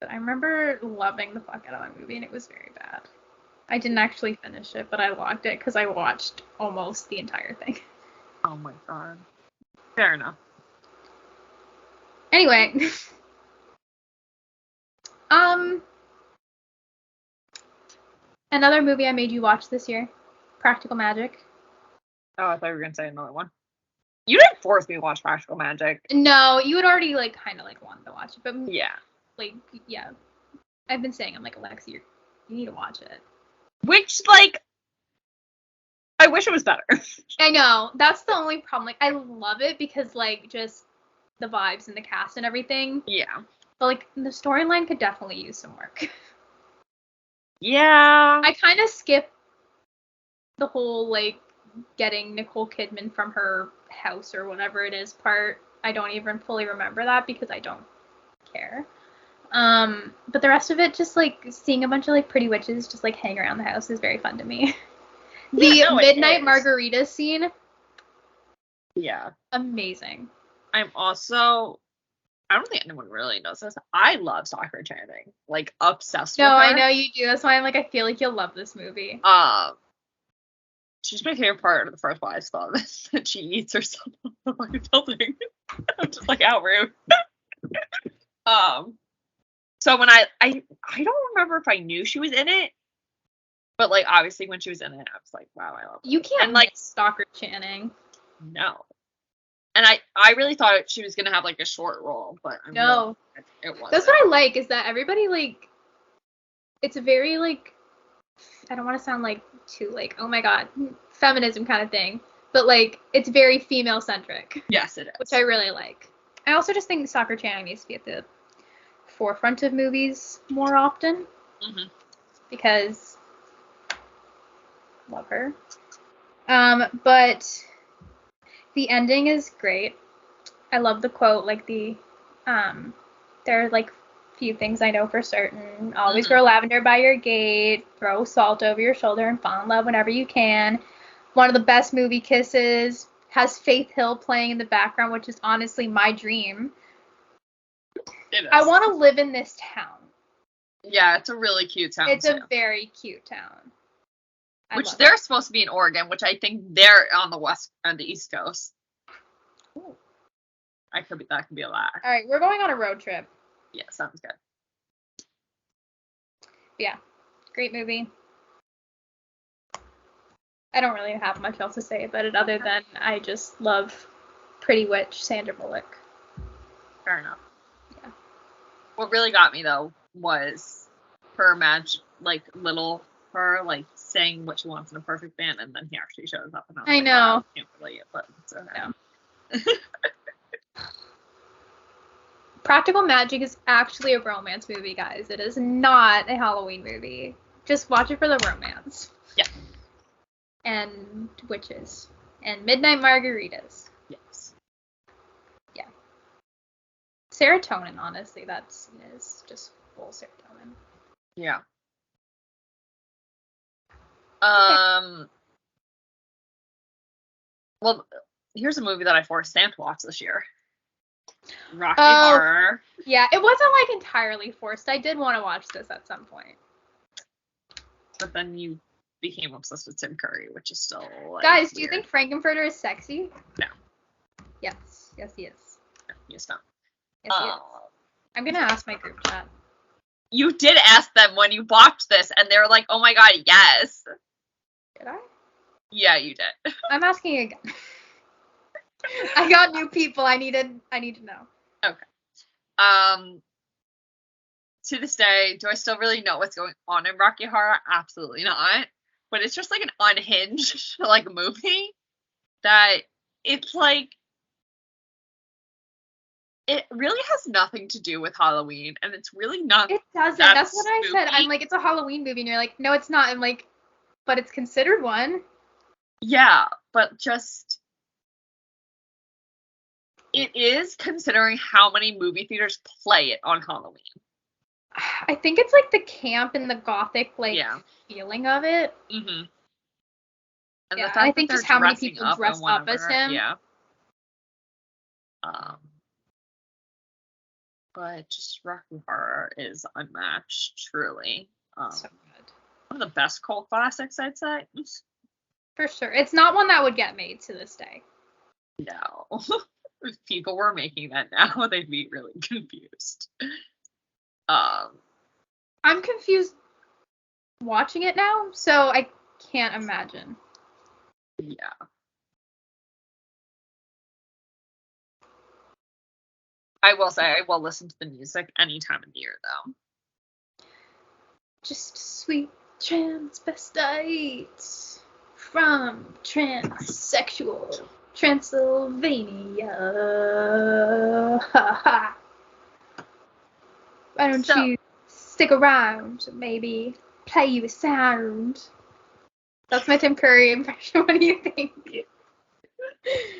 Speaker 3: But I remember loving the fuck out of that movie, and it was very bad. I didn't actually finish it, but I logged it because I watched almost the entire thing.
Speaker 4: Oh my god. Fair enough.
Speaker 3: Anyway. Another movie I made you watch this year. Practical Magic.
Speaker 4: Oh, I thought you were going to say another one. You didn't force me to watch Practical Magic.
Speaker 3: No, you had already, like, kind of, like, wanted to watch it, but
Speaker 4: yeah.
Speaker 3: Like, yeah. I've been saying, I'm like, Alexie, you need to watch it.
Speaker 4: Which, like, I wish it was better.
Speaker 3: I know. That's the only problem. Like, I love it because, like, just the vibes and the cast and everything.
Speaker 4: Yeah.
Speaker 3: But, like, the storyline could definitely use some work.
Speaker 4: Yeah.
Speaker 3: I kind of skip the whole, like, getting Nicole Kidman from her house or whatever it is part. I don't even fully remember that because I don't care. But the rest of it, just, like, seeing a bunch of, like, pretty witches just, like, hang around the house is very fun to me. The midnight margarita scene.
Speaker 4: Yeah.
Speaker 3: Amazing.
Speaker 4: I don't think anyone really knows this. I love Sakura Channing. Like, obsessed with her.
Speaker 3: No, I know you do. That's why I'm like, I feel like you'll love this movie.
Speaker 4: She's my favorite part of the first Wives Club is that she eats herself on the fucking building. I'm just like, how rude. So when I don't remember if I knew she was in it, but like obviously when she was in it, I was like, wow, I love her.
Speaker 3: You can't
Speaker 4: and like
Speaker 3: Sakura Channing.
Speaker 4: No. And I really thought she was gonna have like a short role, but
Speaker 3: no,
Speaker 4: it wasn't.
Speaker 3: That's what I like is that everybody like, it's a very like, I don't want to sound like too like, oh my god, feminism kind of thing, but like it's very female centric.
Speaker 4: Yes, it is.
Speaker 3: Which I really like. I also just think Sakura Channing needs to be at the forefront of movies more often.
Speaker 4: Mm-hmm.
Speaker 3: Because love her. But the ending is great. I love the quote, like there are like few things I know for certain. Always grow lavender by your gate, throw salt over your shoulder, and fall in love whenever you can. One of the best movie kisses. Has Faith Hill playing in the background, which is honestly my dream.
Speaker 4: It is.
Speaker 3: I want to live in this town.
Speaker 4: Yeah, it's a really cute town.
Speaker 3: It's a very cute town.
Speaker 4: Which they're supposed to be in Oregon, which I think they're on the East Coast.
Speaker 3: Ooh.
Speaker 4: That could be a lie.
Speaker 3: All right, we're going on a road trip.
Speaker 4: Yeah, sounds good.
Speaker 3: Yeah, great movie. I don't really have much else to say about it other than I just love Pretty Witch Sandra Bullock.
Speaker 4: Fair enough.
Speaker 3: Yeah.
Speaker 4: What really got me though was her little her like saying what she wants in a perfect man, and then he actually shows up. And I
Speaker 3: know.
Speaker 4: Wow, I can't believe it, but it's okay.
Speaker 3: No. Practical Magic is actually a romance movie, guys. It is not a Halloween movie. Just watch it for the romance.
Speaker 4: Yeah.
Speaker 3: And witches. And midnight margaritas.
Speaker 4: Yes.
Speaker 3: Yeah. Serotonin, honestly, is just full serotonin.
Speaker 4: Yeah. Well, here's a movie that I forced Sam to watch this year. Rocky Horror.
Speaker 3: Yeah, it wasn't like entirely forced. I did want to watch this at some point.
Speaker 4: But then you became obsessed with Tim Curry, which is still like,
Speaker 3: guys, do
Speaker 4: weird.
Speaker 3: You think Frankenfurter is sexy?
Speaker 4: No.
Speaker 3: Yes, he is.
Speaker 4: No, he is not.
Speaker 3: Yes, he is. I'm gonna ask my group chat.
Speaker 4: You did ask them when you watched this, and they were like, "Oh my god, yes."
Speaker 3: Did I?
Speaker 4: Yeah, you did.
Speaker 3: I'm asking again. I got new people. I need to know.
Speaker 4: Okay. To this day, do I still really know what's going on in Rocky Horror? Absolutely not. But it's just like an unhinged like movie that it's like it really has nothing to do with Halloween, and it's really not.
Speaker 3: It doesn't. That's what I said. I'm like, it's a Halloween movie, and you're like, no, it's not. I'm like, but it's considered one.
Speaker 4: Yeah, but just it is considering how many movie theaters play it on Halloween.
Speaker 3: I think it's like the camp and the gothic feeling of it.
Speaker 4: Mm-hmm. And
Speaker 3: yeah, I think just how many people dress up as him.
Speaker 4: Yeah. But just Rocky Horror is unmatched, truly.
Speaker 3: So good.
Speaker 4: One of the best cult classics, I'd say.
Speaker 3: For sure. It's not one that would get made to this day.
Speaker 4: No. If people were making that now, they'd be really confused.
Speaker 3: I'm confused watching it now, so I can't imagine.
Speaker 4: Yeah. I will say I will listen to the music any time of the year, though.
Speaker 3: Just sweet transvestite from transsexual Transylvania. Why don't you stick around and maybe play you a sound? That's my Tim Curry impression. What do you think?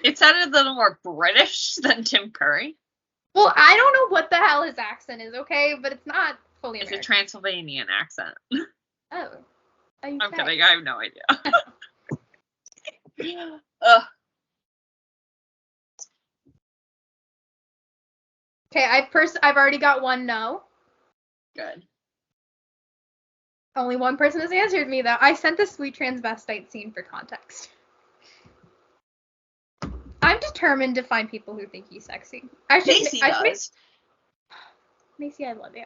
Speaker 4: It sounded a little more British than Tim Curry.
Speaker 3: Well, I don't know what the hell his accent is, okay? But it's not fully American.
Speaker 4: It's a Transylvanian accent.
Speaker 3: Oh.
Speaker 4: I'm kidding. I have no idea. Ugh.
Speaker 3: Okay, I've already got one no.
Speaker 4: Good.
Speaker 3: Only one person has answered me, though. I sent the sweet transvestite scene for context. I'm determined to find people who think he's sexy.
Speaker 4: Macy does.
Speaker 3: Macy, I love you.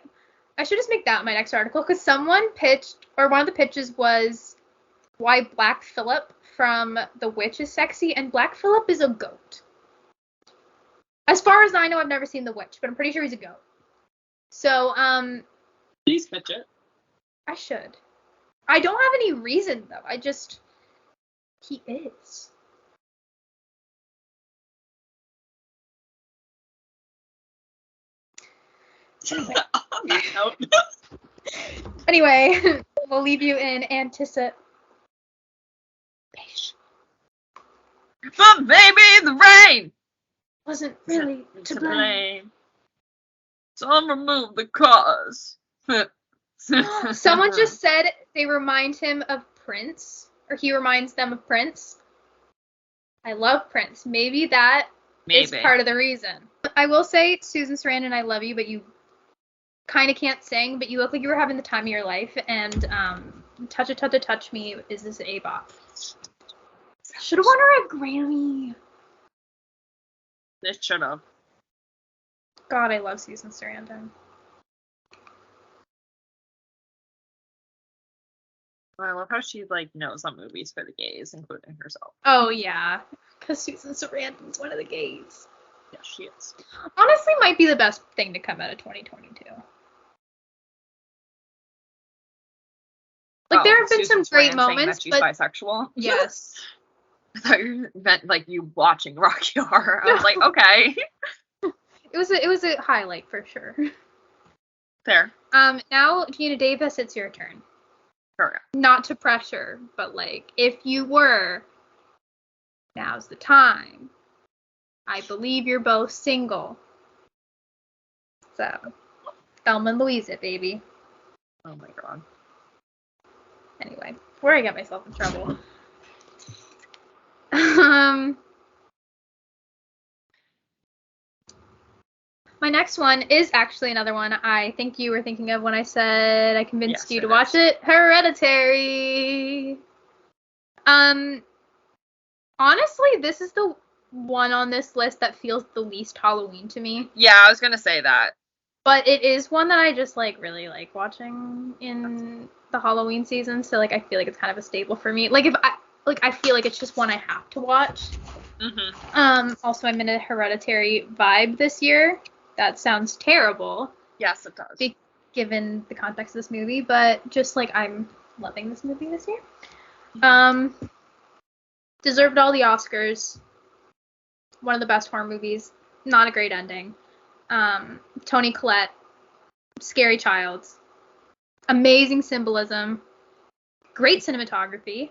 Speaker 3: I should just make that my next article, because someone pitched, or one of the pitches was why Black Phillip from The Witch is sexy, and Black Phillip is a goat. As far as I know, I've never seen The Witch, but I'm pretty sure he's a goat. So,
Speaker 4: please pitch it.
Speaker 3: I should. I don't have any reason, though. He is. Anyway, we'll leave you in anticipation.
Speaker 4: But baby, the rain
Speaker 3: wasn't really to blame.
Speaker 4: Some remove the cause.
Speaker 3: Someone just said they remind him of Prince, or he reminds them of Prince. I love Prince. Maybe that is part of the reason. I will say, Susan Sarandon, I love you, but you kind of can't sing, but you look like you were having the time of your life, and Touch Me is this A-bop. Should have won her a Grammy.
Speaker 4: It should have.
Speaker 3: God, I love Susan Sarandon.
Speaker 4: I love how she knows some movies for the gays, including herself.
Speaker 3: Oh yeah, because Susan Sarandon's one of the gays.
Speaker 4: Yes, she is.
Speaker 3: Honestly, might be the best thing to come out of 2022. There have been some great moments,
Speaker 4: she's bisexual.
Speaker 3: Yes.
Speaker 4: I thought you meant you watching Rocky Horror. I was like, okay.
Speaker 3: It was a highlight for sure.
Speaker 4: Fair.
Speaker 3: Now, Gina Davis, it's your turn.
Speaker 4: Sure.
Speaker 3: Not to pressure, but if you were, now's the time. I believe you're both single. So, Thelma and Louise it, baby.
Speaker 4: Oh my god.
Speaker 3: Anyway, before I get myself in trouble. My next one is actually another one I think you were thinking of when I said I convinced you to watch it. Hereditary. Honestly, this is the one on this list that feels the least Halloween to me.
Speaker 4: Yeah, I was gonna say that.
Speaker 3: But it is one that I just really like watching in the Halloween season, so I feel like it's kind of a staple for me. I feel like it's just one I have to watch. Mm-hmm. Also, I'm in a Hereditary vibe this year. That sounds terrible.
Speaker 4: Yes, it does.
Speaker 3: Given the context of this movie, but just I'm loving this movie this year. Deserved all the Oscars. One of the best horror movies. Not a great ending. Toni Collette. Scary child. Amazing symbolism. Great cinematography.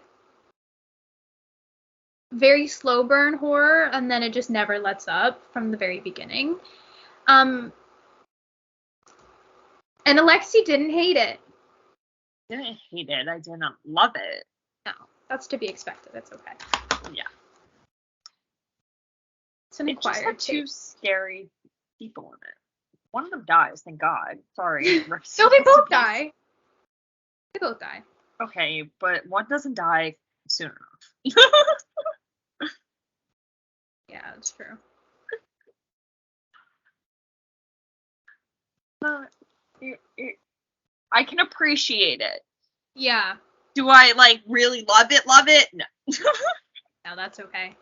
Speaker 3: Very slow burn horror, and then it just never lets up from the very beginning. And Alexie didn't hate it.
Speaker 4: Didn't hate it. I did not love it.
Speaker 3: No, that's to be expected. That's okay.
Speaker 4: Yeah.
Speaker 3: It
Speaker 4: just had two scary people in it. One of them dies, thank God. Sorry.
Speaker 3: No, they both die. They both die.
Speaker 4: Okay, but one doesn't die soon enough.
Speaker 3: Yeah, that's true.
Speaker 4: I can appreciate it.
Speaker 3: Yeah.
Speaker 4: Do I really love it? Love it? No.
Speaker 3: No, that's okay.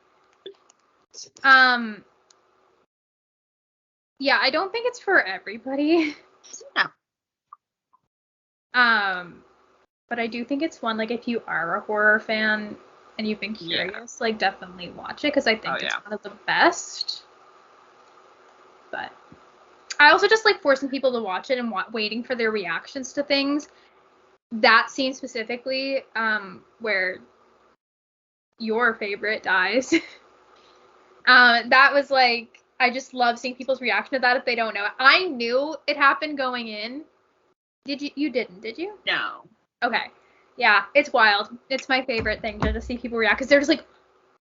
Speaker 3: Yeah, I don't think it's for everybody.
Speaker 4: No.
Speaker 3: But I do think it's one if you are a horror fan and you've been curious, definitely watch it because I think it's one of the best. But I also just forcing people to watch it and waiting for their reactions to things. That scene specifically, where your favorite dies. That was I just love seeing people's reaction to that if they don't know it. I knew it happened going in. Did you? You didn't, did you?
Speaker 4: No.
Speaker 3: Okay. Yeah, it's wild. It's my favorite thing to see people react because they're just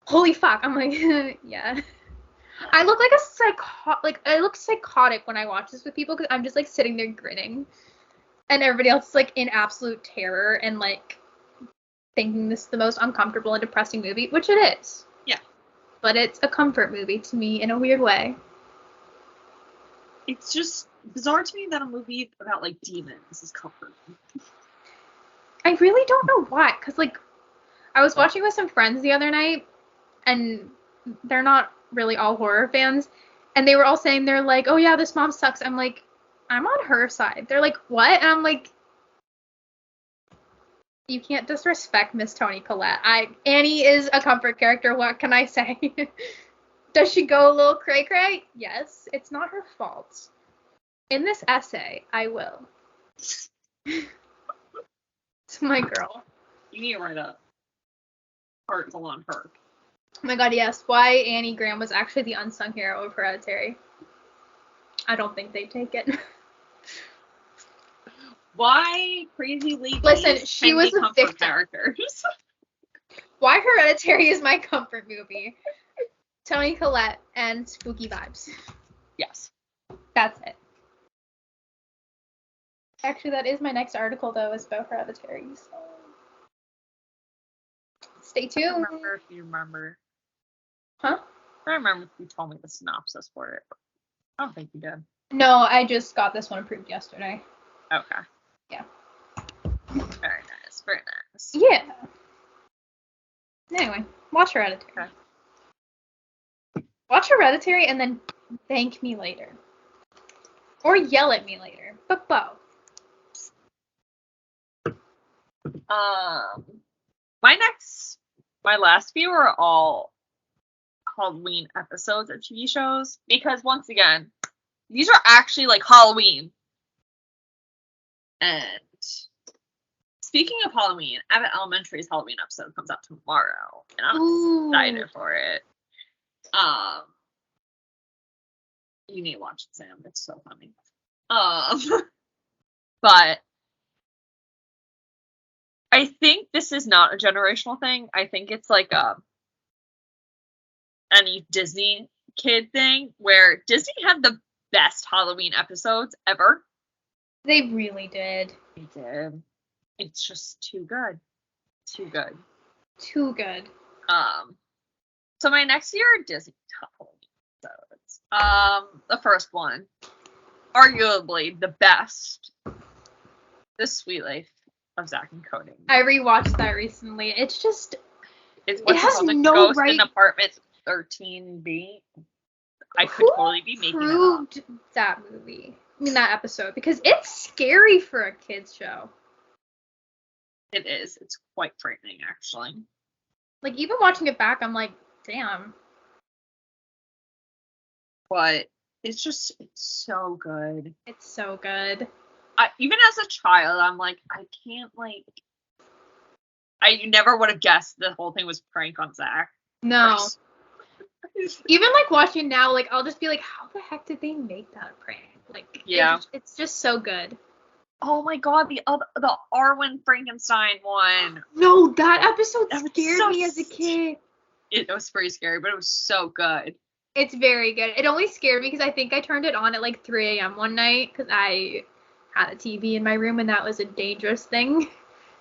Speaker 3: Holy fuck. I'm like, yeah. I look like I look psychotic when I watch this with people because I'm just like sitting there grinning. And everybody else is like in absolute terror and like thinking this is the most uncomfortable and depressing movie, which it is.
Speaker 4: Yeah.
Speaker 3: But it's a comfort movie to me in a weird way.
Speaker 4: It's just bizarre to me that a movie about like demons is comforting.
Speaker 3: I really don't know why, because like I was watching with some friends the other night, and they're not really all horror fans, and they were all saying they're like, oh yeah, this mom sucks. I'm like, I'm on her side. They're like, what? And I'm like, you can't disrespect Miss Toni Collette. Annie is a comfort character. What can I say? Does she go a little cray-cray? Yes. It's not her fault. In this essay, I will. It's my girl.
Speaker 4: You need to write an article on her.
Speaker 3: Oh my god, yes. Why Annie Graham was actually the unsung hero of Hereditary. I don't think they'd take it.
Speaker 4: Why crazy ladies
Speaker 3: Listen, she was a victim.
Speaker 4: Characters.
Speaker 3: Why Hereditary is my comfort movie. Toni Collette and spooky vibes.
Speaker 4: Yes.
Speaker 3: That's it. Actually, that is my next article, though, is about Hereditary. So stay tuned.
Speaker 4: I don't remember if you remember.
Speaker 3: Huh?
Speaker 4: I don't remember if you told me the synopsis for it. I don't think you did.
Speaker 3: No, I just got this one approved yesterday.
Speaker 4: Okay.
Speaker 3: Yeah.
Speaker 4: Very nice. Very nice.
Speaker 3: Yeah. Anyway, watch Hereditary.
Speaker 4: Okay.
Speaker 3: Watch Hereditary and then thank me later. Or yell at me later. But both.
Speaker 4: My last few are all Halloween episodes of TV shows because once again, these are actually like Halloween. And speaking of Halloween, Abbott Elementary's Halloween episode comes out tomorrow, and I'm excited for it. You need to watch it, Sam. It's so funny. But I think this is not a generational thing. I think it's like any Disney kid thing where Disney had the best Halloween episodes ever.
Speaker 3: They really did.
Speaker 4: They did. It's just too good. Too good.
Speaker 3: Too good.
Speaker 4: So my next year Disney Halloween episodes. The first one, arguably the best, The Sweet Life of Zach and Cody.
Speaker 3: I rewatched that recently. It's just
Speaker 4: it
Speaker 3: has
Speaker 4: called?
Speaker 3: No
Speaker 4: Ghost
Speaker 3: right.
Speaker 4: in Apartment 13B. I could totally be making it up.
Speaker 3: That movie. I mean, that episode, because it's scary for a kids show.
Speaker 4: It is. It's quite frightening, actually.
Speaker 3: Like, even watching it back, I'm like, damn.
Speaker 4: But it's so good.
Speaker 3: It's so good.
Speaker 4: Even as a child, I'm like, I can't, like... You never would have guessed the whole thing was prank on Zach.
Speaker 3: No. Even, like, watching now, like, I'll just be like, how the heck did they make that prank? Like,
Speaker 4: yeah.
Speaker 3: It's just so good.
Speaker 4: Oh my god, the Arwen Frankenstein one.
Speaker 3: No, that episode scared me as a kid.
Speaker 4: It was pretty scary, but it was so good.
Speaker 3: It's very good. It only scared me because I think I turned it on at like 3 a.m. one night because I had a TV in my room and that was a dangerous thing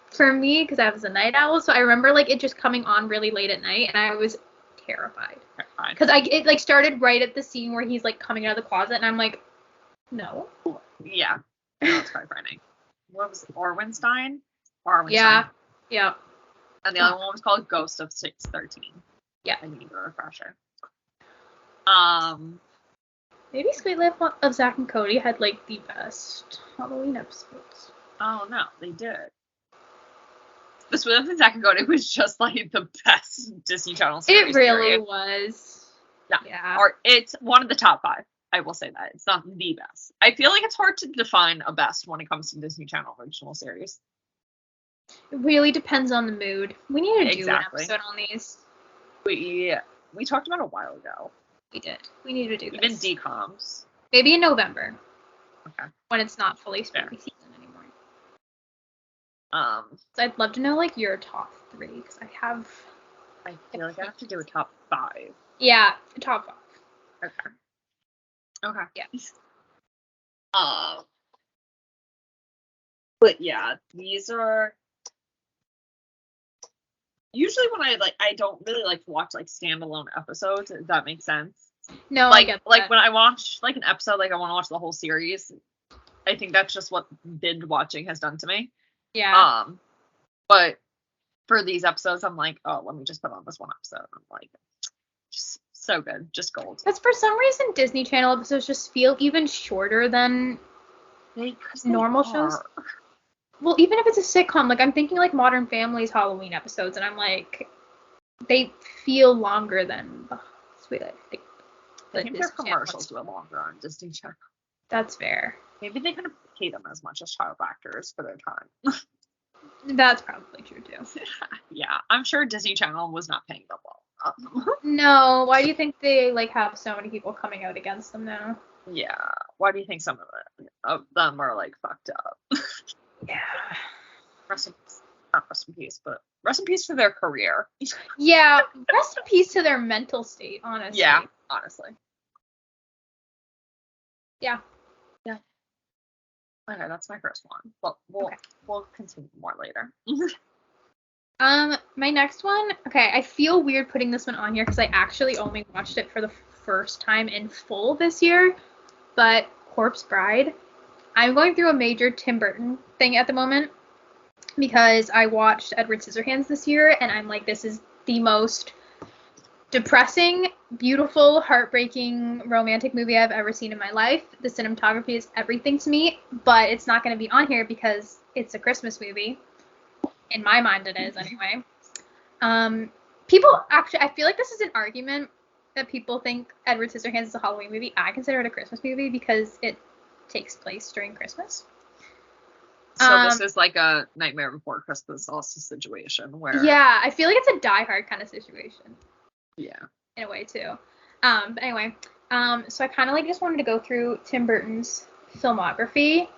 Speaker 3: for me because I was a night owl. So I remember like it just coming on really late at night and I was terrified. Because it like started right at the scene where he's like coming out of the closet and I'm like, no.
Speaker 4: Yeah. No, it's quite frightening. What was it? Orwenstein? Arwenstein.
Speaker 3: Yeah. Yeah.
Speaker 4: And the other one was called Ghost of 613.
Speaker 3: Yeah.
Speaker 4: I need a refresher.
Speaker 3: Maybe Sweet Life of Zach and Cody had like the best Halloween episodes.
Speaker 4: Oh no, they did. The Sweet Life of Zach and Cody was just like the best Disney Channel series.
Speaker 3: It really was.
Speaker 4: Yeah. Or it's one of the top 5. I will say that. It's not the best. I feel like it's hard to define a best when it comes to Disney Channel original series.
Speaker 3: It really depends on the mood. We need to do an episode on these.
Speaker 4: We talked about it a while ago.
Speaker 3: We did. We need to do
Speaker 4: Even
Speaker 3: this.
Speaker 4: DComs.
Speaker 3: Maybe in November.
Speaker 4: Okay.
Speaker 3: When it's not fully spooky season anymore.
Speaker 4: So
Speaker 3: I'd love to know like your top 3 because I have
Speaker 4: I feel like I have to do a top 5.
Speaker 3: Yeah, top 5.
Speaker 4: Okay.
Speaker 3: Yeah.
Speaker 4: But yeah, these are usually when I don't really like to watch like standalone episodes, if that makes sense.
Speaker 3: No,
Speaker 4: like,
Speaker 3: I get that.
Speaker 4: Like when I watch like an episode, like I want to watch the whole series. I think that's just what binge watching has done to me.
Speaker 3: Yeah.
Speaker 4: But for these episodes, I'm like, oh, let me just put on this one episode. I'm like, just so good, just gold.
Speaker 3: Because for some reason, Disney Channel episodes just feel even shorter than normal shows. Well, even if it's a sitcom, like I'm thinking like Modern Family's Halloween episodes, and I'm like, they feel longer than Sweet Life.
Speaker 4: I think their commercials were longer on Disney Channel.
Speaker 3: That's fair.
Speaker 4: Maybe they couldn't pay them as much as child actors for their time.
Speaker 3: That's probably true too.
Speaker 4: Yeah, I'm sure Disney Channel was not paying them well.
Speaker 3: No, why do you think they like have so many people coming out against them now?
Speaker 4: Yeah, why do you think some of them are like fucked up?
Speaker 3: Yeah.
Speaker 4: Not rest in peace, but rest in peace for their career.
Speaker 3: Yeah, rest in peace to their mental state, honestly.
Speaker 4: Yeah, honestly.
Speaker 3: Yeah.
Speaker 4: Yeah. Okay, that's my first one. But we'll continue more later.
Speaker 3: My next one, okay, I feel weird putting this one on here because I actually only watched it for the first time in full this year, but Corpse Bride. I'm going through a major Tim Burton thing at the moment because I watched Edward Scissorhands this year, and I'm like, this is the most depressing, beautiful, heartbreaking, romantic movie I've ever seen in my life. The cinematography is everything to me, but it's not going to be on here because it's a Christmas movie. In my mind, it is anyway. People actually, I feel like this is an argument that people think Edward Scissorhands is a Halloween movie. I consider it a Christmas movie because it takes place during Christmas.
Speaker 4: So this is like a Nightmare Before Christmas also situation where...
Speaker 3: Yeah, I feel like it's a Die Hard kind of situation.
Speaker 4: Yeah.
Speaker 3: In a way, too. But anyway, so I kind of like just wanted to go through Tim Burton's filmography.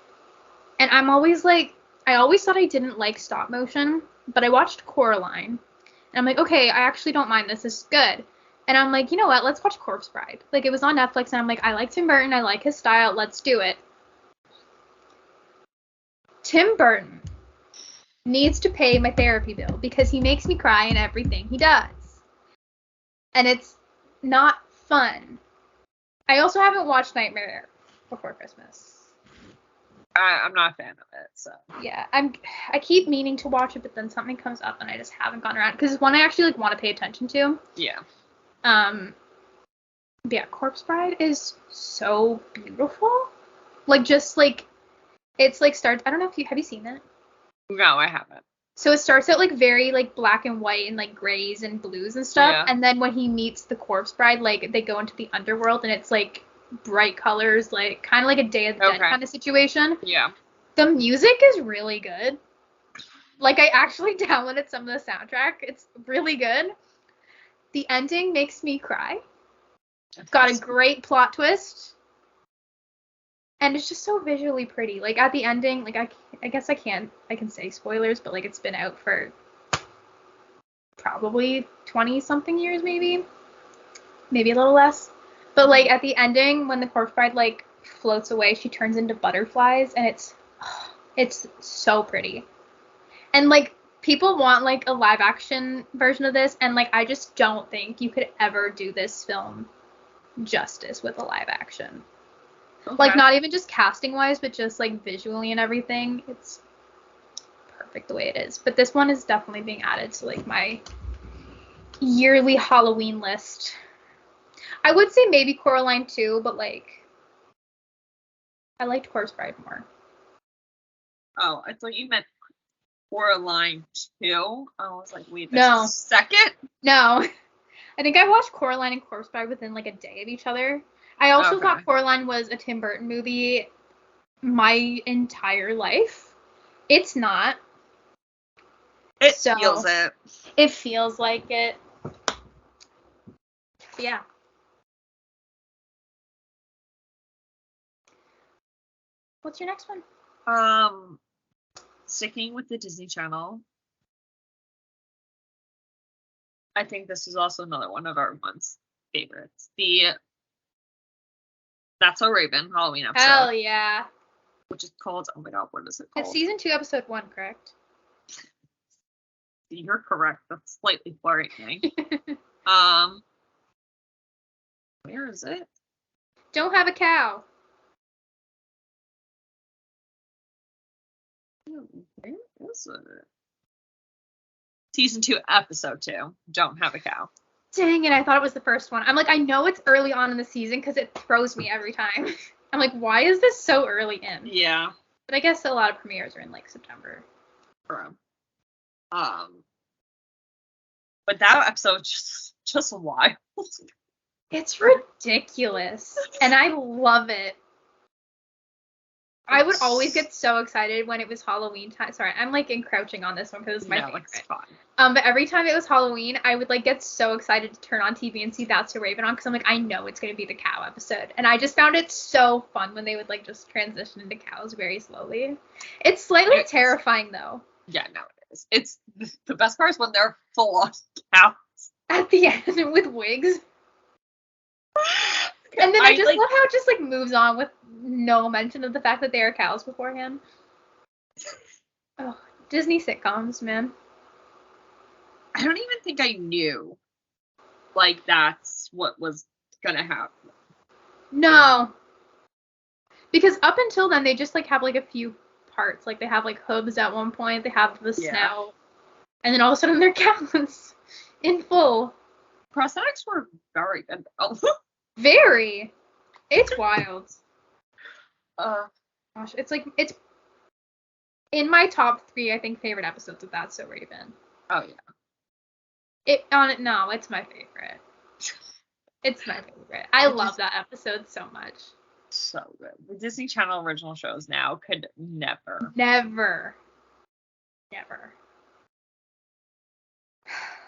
Speaker 3: And I'm always like, I always thought I didn't like stop motion, but I watched Coraline. And I'm like, okay, I actually don't mind this. This is good. And I'm like, you know what? Let's watch Corpse Bride. Like, it was on Netflix, and I'm like, I like Tim Burton. I like his style. Let's do it. Tim Burton needs to pay my therapy bill because he makes me cry in everything he does. And it's not fun. I also haven't watched Nightmare Before Christmas.
Speaker 4: I'm not a fan of it, so.
Speaker 3: Yeah, I keep meaning to watch it, but then something comes up and I just haven't gotten around, because it's one I actually like want to pay attention to.
Speaker 4: Yeah.
Speaker 3: But yeah, Corpse Bride is so beautiful. Like, just like, it's like starts, I don't know if have you seen it?
Speaker 4: No, I haven't.
Speaker 3: So it starts out like very like black and white and like grays and blues and stuff. Yeah. And then when he meets the Corpse Bride, like they go into the underworld and it's like bright colors, like kind of like a Day of the Dead kind of situation.
Speaker 4: Yeah.
Speaker 3: The music is really good. Like, I actually downloaded some of the soundtrack. It's really good. The ending makes me cry. It's got a great plot twist. And it's just so visually pretty. Like, at the ending, like, I guess I can say spoilers, but, like, it's been out for probably 20-something years, maybe. Maybe a little less. But, like, at the ending, when the Corpse Bride, like, floats away, she turns into butterflies, and it's so pretty. And, like, people want, like, a live-action version of this, and, like, I just don't think you could ever do this film justice with a live-action. Okay. Like, not even just casting-wise, but just, like, visually and everything. It's perfect the way it is. But this one is definitely being added to, like, my yearly Halloween list. I would say maybe Coraline too, but, like, I liked Corpse Bride more.
Speaker 4: Oh, I thought you meant Coraline 2. I was like, wait a second?
Speaker 3: No. I think I watched Coraline and Corpse Bride within, like, a day of each other. I also thought Coraline was a Tim Burton movie my entire life. It's not.
Speaker 4: It feels it.
Speaker 3: It feels like it. Yeah. What's your next one?
Speaker 4: Sticking with the Disney Channel. I think this is also another one of everyone's favorites. The That's So Raven Halloween episode.
Speaker 3: Hell yeah.
Speaker 4: Which is called, oh my god, what is it called?
Speaker 3: It's season 2, episode 1, correct?
Speaker 4: You're correct. That's slightly flirting. Where is it?
Speaker 3: Don't have a cow.
Speaker 4: Where is it? Season 2, episode 2. Don't have a cow.
Speaker 3: Dang it, I thought it was the first one. I'm like, I know it's early on in the season because it throws me every time. I'm like, why is this so early in?
Speaker 4: Yeah.
Speaker 3: But I guess a lot of premieres are in like September.
Speaker 4: True. But that episode just wild.
Speaker 3: It's ridiculous. And I love it. I would always get so excited when it was Halloween time. Sorry, I'm like encroaching on this one because it's my favorite.
Speaker 4: It's fine.
Speaker 3: But every time it was Halloween, I would like get so excited to turn on TV and see That's So Raven on because I'm like, I know it's gonna be the cow episode, and I just found it so fun when they would like just transition into cows very slowly. It's slightly terrifying though.
Speaker 4: Yeah, no, it is. It's the best part is when they're full on cows
Speaker 3: at the end with wigs. And then I just love how it just like moves on with no mention of the fact that they are cows beforehand. Oh, Disney sitcoms, man.
Speaker 4: I don't even think I knew like that's what was gonna happen.
Speaker 3: No. Because up until then they just like have like a few parts. Like they have like hooves at one point, they have the snout, and then all of a sudden they're cows in full.
Speaker 4: Prosthetics were very good though.
Speaker 3: Very. It's wild. Gosh, it's in my top 3, I think, favorite episodes of That's So Raven.
Speaker 4: Oh yeah.
Speaker 3: It's my favorite. It's my favorite. I love that episode so much.
Speaker 4: So good. The Disney Channel original shows now could never.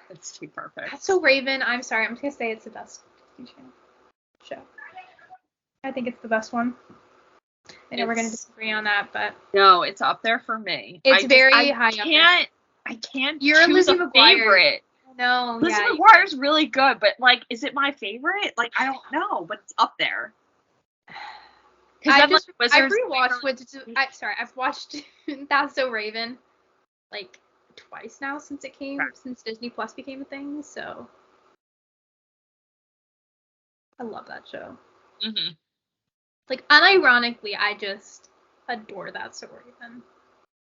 Speaker 4: It's too perfect.
Speaker 3: That's So Raven, I'm sorry, I'm just gonna say it's the best Disney Channel show. I think it's the best one. I know we're gonna disagree on that, but
Speaker 4: no, it's up there for me.
Speaker 3: It's very high up there.
Speaker 4: I can't
Speaker 3: You're
Speaker 4: choose
Speaker 3: Lizzie
Speaker 4: a
Speaker 3: McGuire.
Speaker 4: favorite.
Speaker 3: No,
Speaker 4: Lizzie McGuire's really good, but like, is it my favorite? Like, I don't know, but it's up there.
Speaker 3: I've watched That's So Raven like twice now since Disney Plus became a thing, so I love that show.
Speaker 4: Mm-hmm.
Speaker 3: Like, unironically, I just adore That's So Raven.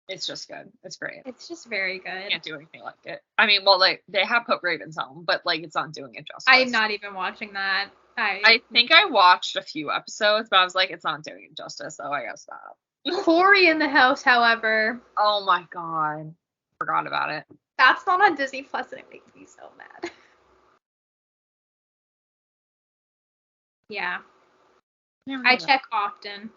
Speaker 4: It's just good. It's great.
Speaker 3: It's just very good.
Speaker 4: Can't do anything like it. I mean, well, like, they have put Raven's home, but like, it's not doing it justice.
Speaker 3: I'm not even watching that.
Speaker 4: I think I watched a few episodes, but I was like, it's not doing it justice, so I gotta stop.
Speaker 3: Corey in the House, however.
Speaker 4: Oh my god. Forgot about it.
Speaker 3: That's not on Disney Plus, and it makes me so mad. Yeah. I check often.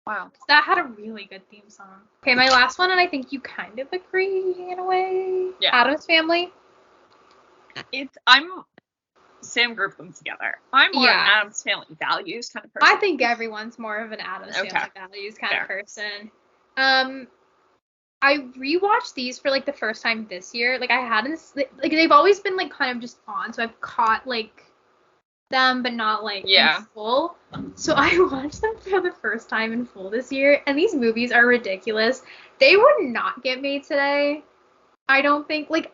Speaker 4: Wow.
Speaker 3: That had a really good theme song. Okay, my last one, and I think you kind of agree in a way.
Speaker 4: Yeah.
Speaker 3: Addams Family.
Speaker 4: Sam grouped them together. I'm more an Addams Family Values kind of person.
Speaker 3: I think everyone's more of an Addams Family Values kind of person. I rewatched these for like the first time this year. Like I hadn't, like they've always been like kind of just on, so I've caught like them, but not like in full. So I watched them for the first time in full this year, and these movies are ridiculous. They would not get made today. I don't think. Like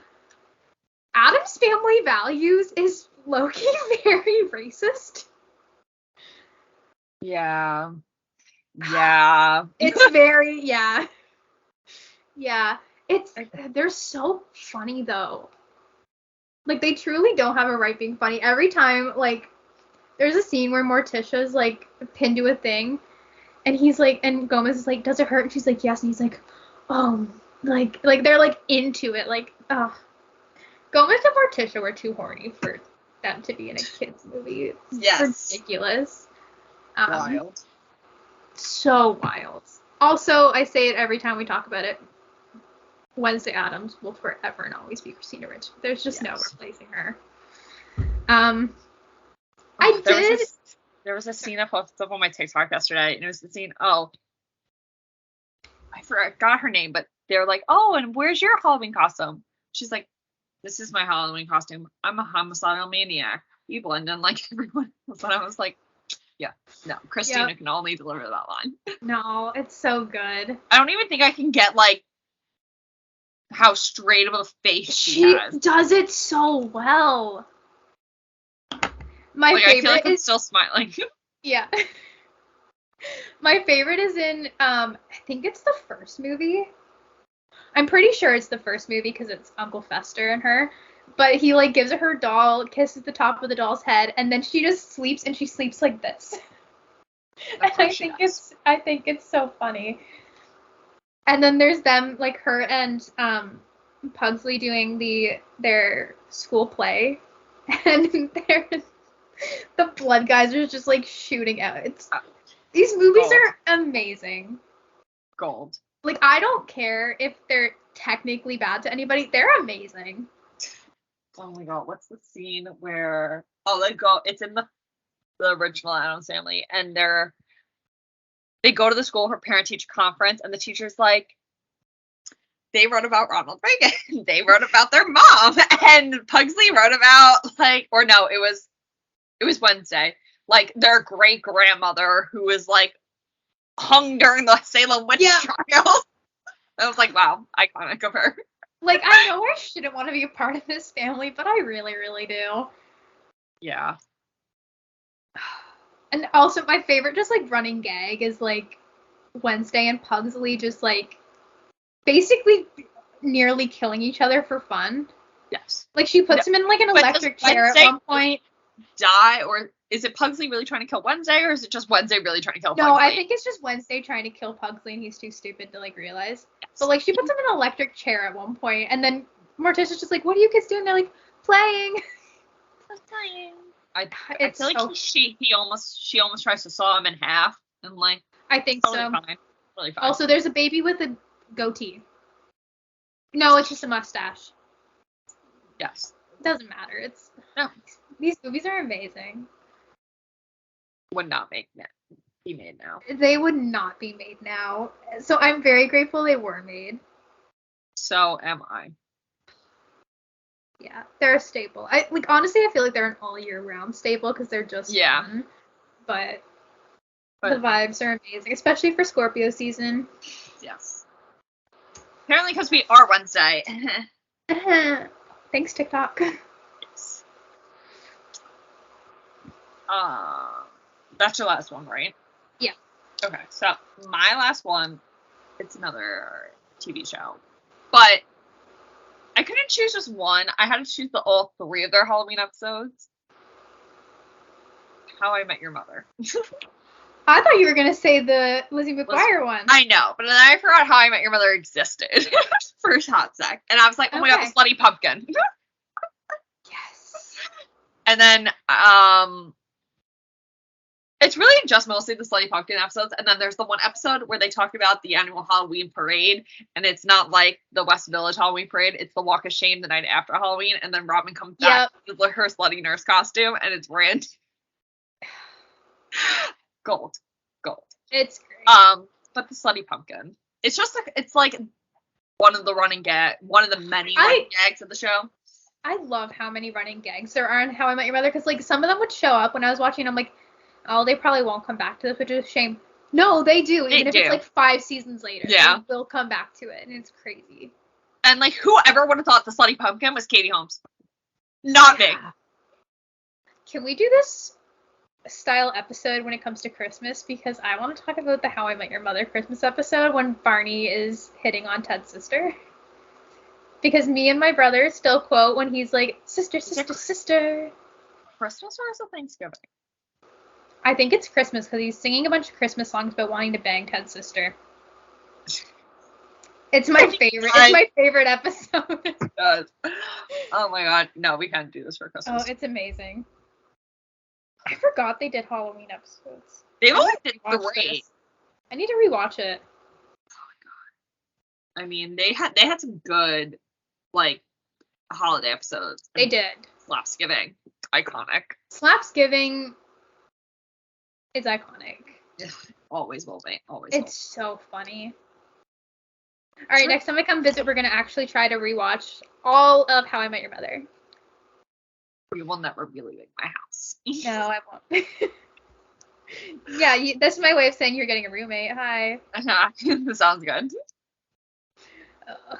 Speaker 3: Addams Family Values is low-key very racist.
Speaker 4: Yeah.
Speaker 3: It's very they're so funny though. Like they truly don't have a right being funny. Every time, like, there's a scene where Morticia's like pinned to a thing, and he's like, and Gomez is like, does it hurt? And she's like, yes. And he's like, oh, like they're like into it. Like, Gomez and Morticia were too horny for them to be in a kids movie. It's ridiculous.
Speaker 4: Wild.
Speaker 3: So wild. Also, I say it every time we talk about it. Wednesday Addams will forever and always be Christina Ricci. There's just no replacing her.
Speaker 4: There was a scene I posted up on my TikTok yesterday, and it was the scene. Oh, I forgot her name, but they're like, "Oh, and where's your Halloween costume?" She's like, this is my Halloween costume. I'm a homicidal maniac. You blend in like everyone else. And I was like, yeah, no, Christina can only deliver that line.
Speaker 3: No, it's so good.
Speaker 4: I don't even think I can get like how straight of a face she has.
Speaker 3: She does it so well. My favorite
Speaker 4: I feel like I'm still smiling.
Speaker 3: Yeah. My favorite is in, I think it's the first movie. I'm pretty sure it's the first movie because it's Uncle Fester and her. But he like gives her doll, kisses the top of the doll's head, and then she just sleeps, and she sleeps like this. And I think it's so funny. And then there's them, like her and Pugsley doing their school play, and the blood geysers just like shooting out. These movies are amazing.
Speaker 4: Gold.
Speaker 3: Like, I don't care if they're technically bad to anybody. They're amazing.
Speaker 4: Oh my god, what's the scene where it's in the original Addams Family, and they go to the school for parent-teacher conference, and the teacher's like, they wrote about Ronald Reagan. They wrote about their mom, and Pugsley wrote about it was Wednesday, like their great grandmother who was like hung during the Salem witch trial. I was like, wow, iconic of her.
Speaker 3: Like, I know I shouldn't want to be a part of this family, but I really, really do.
Speaker 4: Yeah.
Speaker 3: And also, my favorite just, like, running gag is, like, Wednesday and Pugsley just, like, basically nearly killing each other for fun.
Speaker 4: Yes.
Speaker 3: Like, she puts him in, like, an electric chair at one point.
Speaker 4: Die, or is it Pugsley really trying to kill Wednesday, or is it just Wednesday really trying to kill Pugsley?
Speaker 3: No, I think it's just Wednesday trying to kill Pugsley, and he's too stupid to, like, realize. Yes. But, like, she puts him in an electric chair at one point, and then Morticia's just like, what are you kids doing? They're like, playing.
Speaker 4: I'm playing. I feel like she almost tries to saw him in half, and, like,
Speaker 3: I think
Speaker 4: totally
Speaker 3: so.
Speaker 4: Fine. Really fine.
Speaker 3: Also, there's a baby with a goatee. No, it's just a mustache.
Speaker 4: Yes.
Speaker 3: Doesn't matter. These movies are amazing.
Speaker 4: Would not be made now.
Speaker 3: They would not be made now. So I'm very grateful they were made.
Speaker 4: So am I.
Speaker 3: Yeah, they're a staple. Honestly, I feel like they're an all year round staple because they're just fun. But the vibes are amazing, especially for Scorpio season.
Speaker 4: Yes. Apparently because we are Wednesday.
Speaker 3: Thanks, TikTok.
Speaker 4: Yes. That's your last one, right?
Speaker 3: Yeah.
Speaker 4: Okay, so my last one, it's another TV show. But I couldn't choose just one. I had to choose all three of their Halloween episodes. How I Met Your Mother.
Speaker 3: I thought you were going to say the Lizzie McGuire one.
Speaker 4: I know, but then I forgot How I Met Your Mother existed for a hot sec. And I was like, oh my god, the Slutty Pumpkin.
Speaker 3: Yes.
Speaker 4: And then, it's really just mostly the Slutty Pumpkin episodes, and then there's the one episode where they talk about the annual Halloween parade, and it's not like the West Village Halloween parade, it's the Walk of Shame the night after Halloween, and then Robin comes back with her slutty nurse costume, and it's Rand. Gold.
Speaker 3: It's great.
Speaker 4: But the Slutty Pumpkin, it's just like, it's like one of the many running gags of the show.
Speaker 3: I love how many running gags there are in How I Met Your Mother, because like some of them would show up when I was watching, I'm like, oh, they probably won't come back to this, which is a shame. No, they do. Even if it's like 5 seasons later.
Speaker 4: Yeah.
Speaker 3: They will come back to it, and it's crazy.
Speaker 4: And like, whoever would have thought the Slutty Pumpkin was Katie Holmes? Not me.
Speaker 3: Can we do this style episode when it comes to Christmas? Because I want to talk about the How I Met Your Mother Christmas episode when Barney is hitting on Ted's sister. Because me and my brother still quote when he's like, sister, sister, sister.
Speaker 4: Christmas or is it Thanksgiving?
Speaker 3: I think it's Christmas because he's singing a bunch of Christmas songs about wanting to bang Ted's sister. It's my favorite. It's my favorite episode.
Speaker 4: It does. Oh my god. No, we can't do this for Christmas.
Speaker 3: Oh, it's amazing. I forgot they did Halloween episodes.
Speaker 4: They only did 3.
Speaker 3: I need to rewatch it.
Speaker 4: Oh my god. I mean, they had some good, like, holiday episodes.
Speaker 3: They did.
Speaker 4: Slapsgiving. Iconic.
Speaker 3: Slapsgiving is iconic.
Speaker 4: Always will be. Always.
Speaker 3: It's so funny. All right, next time I come visit, we're gonna actually try to rewatch all of How I Met Your Mother.
Speaker 4: You will never be leaving my house.
Speaker 3: No, I won't. Yeah, that's my way of saying you're getting a roommate. Hi.
Speaker 4: Sounds good.
Speaker 3: Ugh.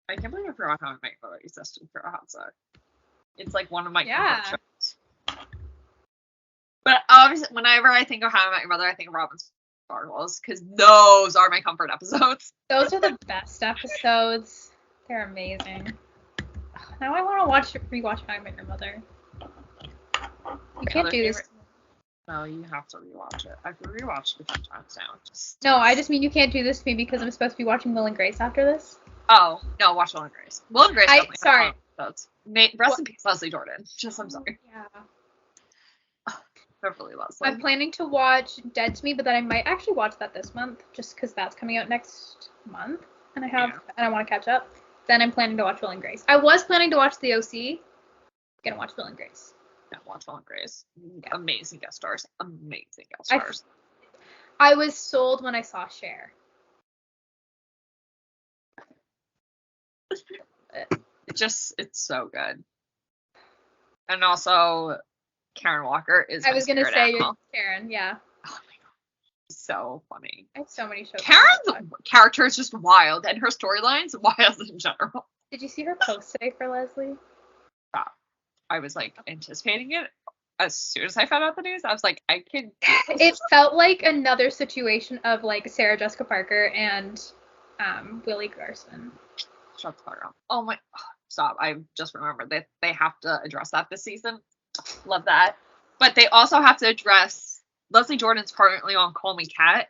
Speaker 4: I can't believe I forgot How I Met Your Mother existed for a hot sec. It's like one of my comfort shows. But obviously, whenever I think of How I Met Your Mother, I think of Robin Sparkles, because those are my comfort episodes.
Speaker 3: Those are the best episodes. They're amazing. Now I want to rewatch How I Met Your Mother. You can't do this.
Speaker 4: No, you have to rewatch it. I've rewatched it a few times now.
Speaker 3: No, I just mean you can't do this to me because I'm supposed to be watching Will and Grace after this.
Speaker 4: Oh, no, watch Will and Grace. Will and Grace definitely
Speaker 3: sorry.
Speaker 4: Rest in peace, Leslie Jordan. I'm sorry.
Speaker 3: Yeah.
Speaker 4: Beverly Leslie.
Speaker 3: I'm planning to watch Dead to Me, but then I might actually watch that this month, just because that's coming out next month, and I want to catch up. Then I'm planning to watch Will and Grace. I was planning to watch The OC. Gonna watch Will and Grace.
Speaker 4: Yeah, watch Will and Grace.
Speaker 3: Yeah.
Speaker 4: Amazing guest stars. Amazing guest stars.
Speaker 3: I was sold when I saw Cher.
Speaker 4: It's so good. And also, Karen Walker is.
Speaker 3: I was gonna say you're Karen, yeah.
Speaker 4: Oh my god, so funny.
Speaker 3: I have so many shows.
Speaker 4: Karen's character is just wild, and her storyline's wild in general.
Speaker 3: Did you see her post today for Leslie?
Speaker 4: I was like anticipating it. As soon as I found out the news, I was like, I can.
Speaker 3: It felt like another situation of like Sarah Jessica Parker and Willie Garson.
Speaker 4: Shut the fuck up. Oh my. Stop. I just remembered that they have to address that this season. Love that. But they also have to address Leslie Jordan's currently on Call Me Kat.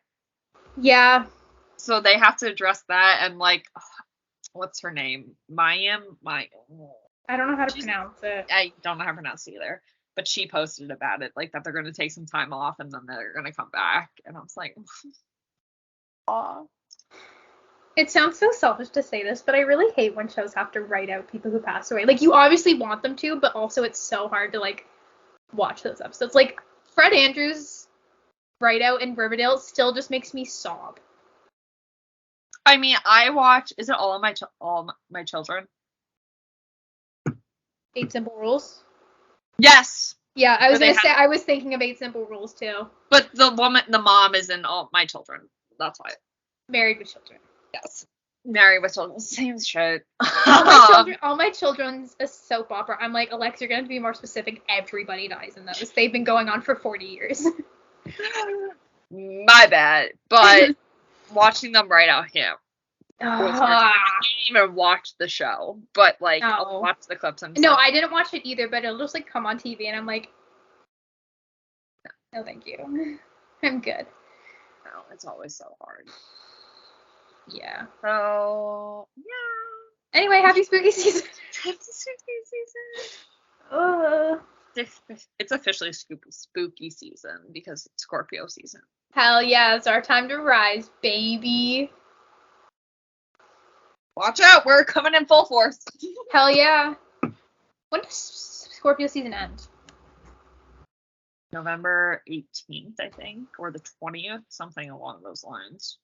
Speaker 3: Yeah.
Speaker 4: So they have to address that and like, what's her name?
Speaker 3: I don't know how to pronounce it.
Speaker 4: I don't know how to pronounce it either. But she posted about it, like that they're going to take some time off and then they're going to come back. And I was like, aw.
Speaker 3: It sounds so selfish to say this, but I really hate when shows have to write out people who pass away. Like, you obviously want them to, but also it's so hard to, like, watch those episodes. Like, Fred Andrews' write out in Riverdale still just makes me sob.
Speaker 4: I mean, I watch, is it All My Children?
Speaker 3: 8 Simple Rules?
Speaker 4: Yes!
Speaker 3: Yeah, I was I was thinking of 8 Simple Rules, too.
Speaker 4: But the mom is in All My Children. That's why.
Speaker 3: Married with Children.
Speaker 4: Yes. Married with Children. Same shit.
Speaker 3: All My Children's a soap opera. I'm like, Alex, you're going to be more specific. Everybody dies in those. They've been going on for 40 years.
Speaker 4: My bad. But watching them write out him. I didn't even watch the show. But, like, I'll watch the clips.
Speaker 3: No, I didn't watch it either, but it'll just, like, come on TV. And I'm like, no, thank you. I'm good.
Speaker 4: No, it's always so hard.
Speaker 3: Yeah.
Speaker 4: So, yeah.
Speaker 3: Anyway, happy spooky season.
Speaker 4: Happy spooky season. It's officially spooky season because it's Scorpio season.
Speaker 3: Hell yeah, it's our time to rise, baby.
Speaker 4: Watch out, we're coming in full force.
Speaker 3: Hell yeah. When does Scorpio season end?
Speaker 4: November 18th, I think, or the 20th, something along those lines.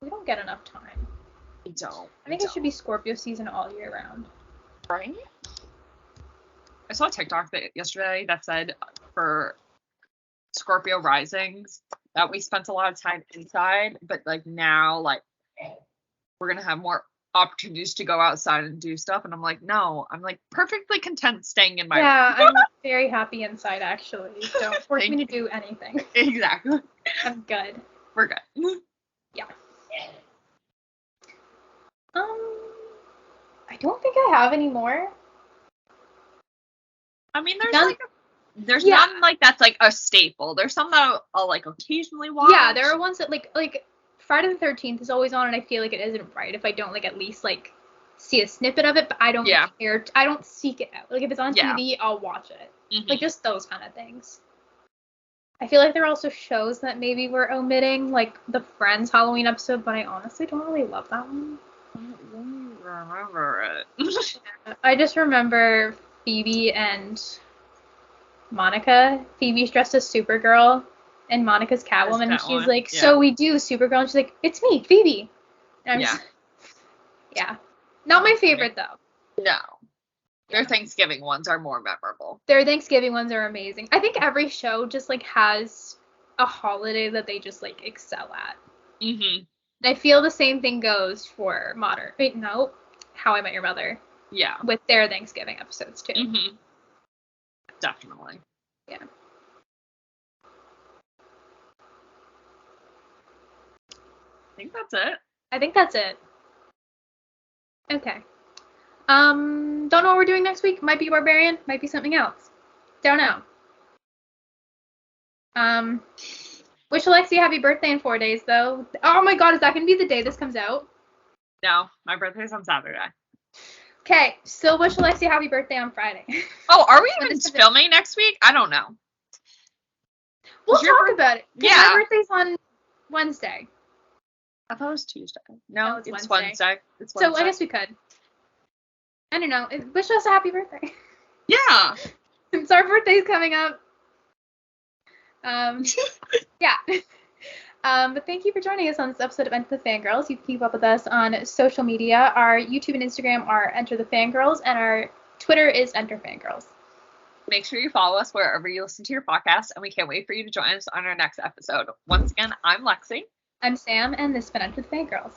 Speaker 3: We don't get enough time.
Speaker 4: We don't.
Speaker 3: I think it should be Scorpio season all year round.
Speaker 4: Right? I saw a TikTok yesterday that said for Scorpio risings that we spent a lot of time inside, but like now, like we're gonna have more opportunities to go outside and do stuff. And I'm like, no, I'm like perfectly content staying in my room.
Speaker 3: Yeah, I'm very happy inside actually. Don't force me to do anything.
Speaker 4: Exactly.
Speaker 3: I'm good.
Speaker 4: We're good.
Speaker 3: Yeah. I don't think I have any more.
Speaker 4: I mean, there's none like that's like a staple. There's some that I'll like occasionally watch.
Speaker 3: Yeah, there are ones that like Friday the 13th is always on, and I feel like it isn't right if I don't like at least like see a snippet of it. But I don't care. I don't seek it out. Like if it's on TV, I'll watch it. Mm-hmm. Like just those kind of things. I feel like there are also shows that maybe we're omitting, like the Friends Halloween episode, but I honestly don't really love that one.
Speaker 4: I don't remember it.
Speaker 3: I just remember Phoebe and Monica. Phoebe's dressed as Supergirl, and Monica's Catwoman, and she's like, so we do Supergirl, and she's like, it's me, Phoebe. And I'm just, Yeah. Not my favorite, though.
Speaker 4: No. Their Thanksgiving ones are more memorable.
Speaker 3: Their Thanksgiving ones are amazing. I think every show just, like, has a holiday that they just, like, excel at.
Speaker 4: Mm-hmm.
Speaker 3: I feel the same thing goes for How I Met Your Mother.
Speaker 4: Yeah.
Speaker 3: With their Thanksgiving episodes, too.
Speaker 4: Mm-hmm. Definitely.
Speaker 3: Yeah.
Speaker 4: I think that's it.
Speaker 3: Okay. Don't know what we're doing next week. Might be Barbarian. Might be something else. Don't know. Wish Alexie a happy birthday in 4 days, though. Oh my god, is that going to be the day this comes out?
Speaker 4: No, my birthday's on Saturday.
Speaker 3: Okay, still wish Alexie a happy birthday on Friday.
Speaker 4: Oh, are we even filming next week? I don't know.
Speaker 3: We'll talk about it.
Speaker 4: Yeah.
Speaker 3: My birthday's on Wednesday.
Speaker 4: I thought it was Tuesday. No, it's
Speaker 3: Wednesday.
Speaker 4: Wednesday. It's
Speaker 3: Wednesday. So I guess we could. I don't know. Wish us a happy birthday.
Speaker 4: Yeah.
Speaker 3: Since our birthday's coming up. Yeah. But thank you for joining us on this episode of Enter the Fangirls. You can keep up with us on social media. Our YouTube and Instagram are Enter the Fangirls, and our Twitter is Enter Fangirls.
Speaker 4: Make sure you follow us wherever you listen to your podcast, and we can't wait for you to join us on our next episode. Once again, I'm Lexie.
Speaker 3: I'm Sam, and this has been Enter the Fangirls.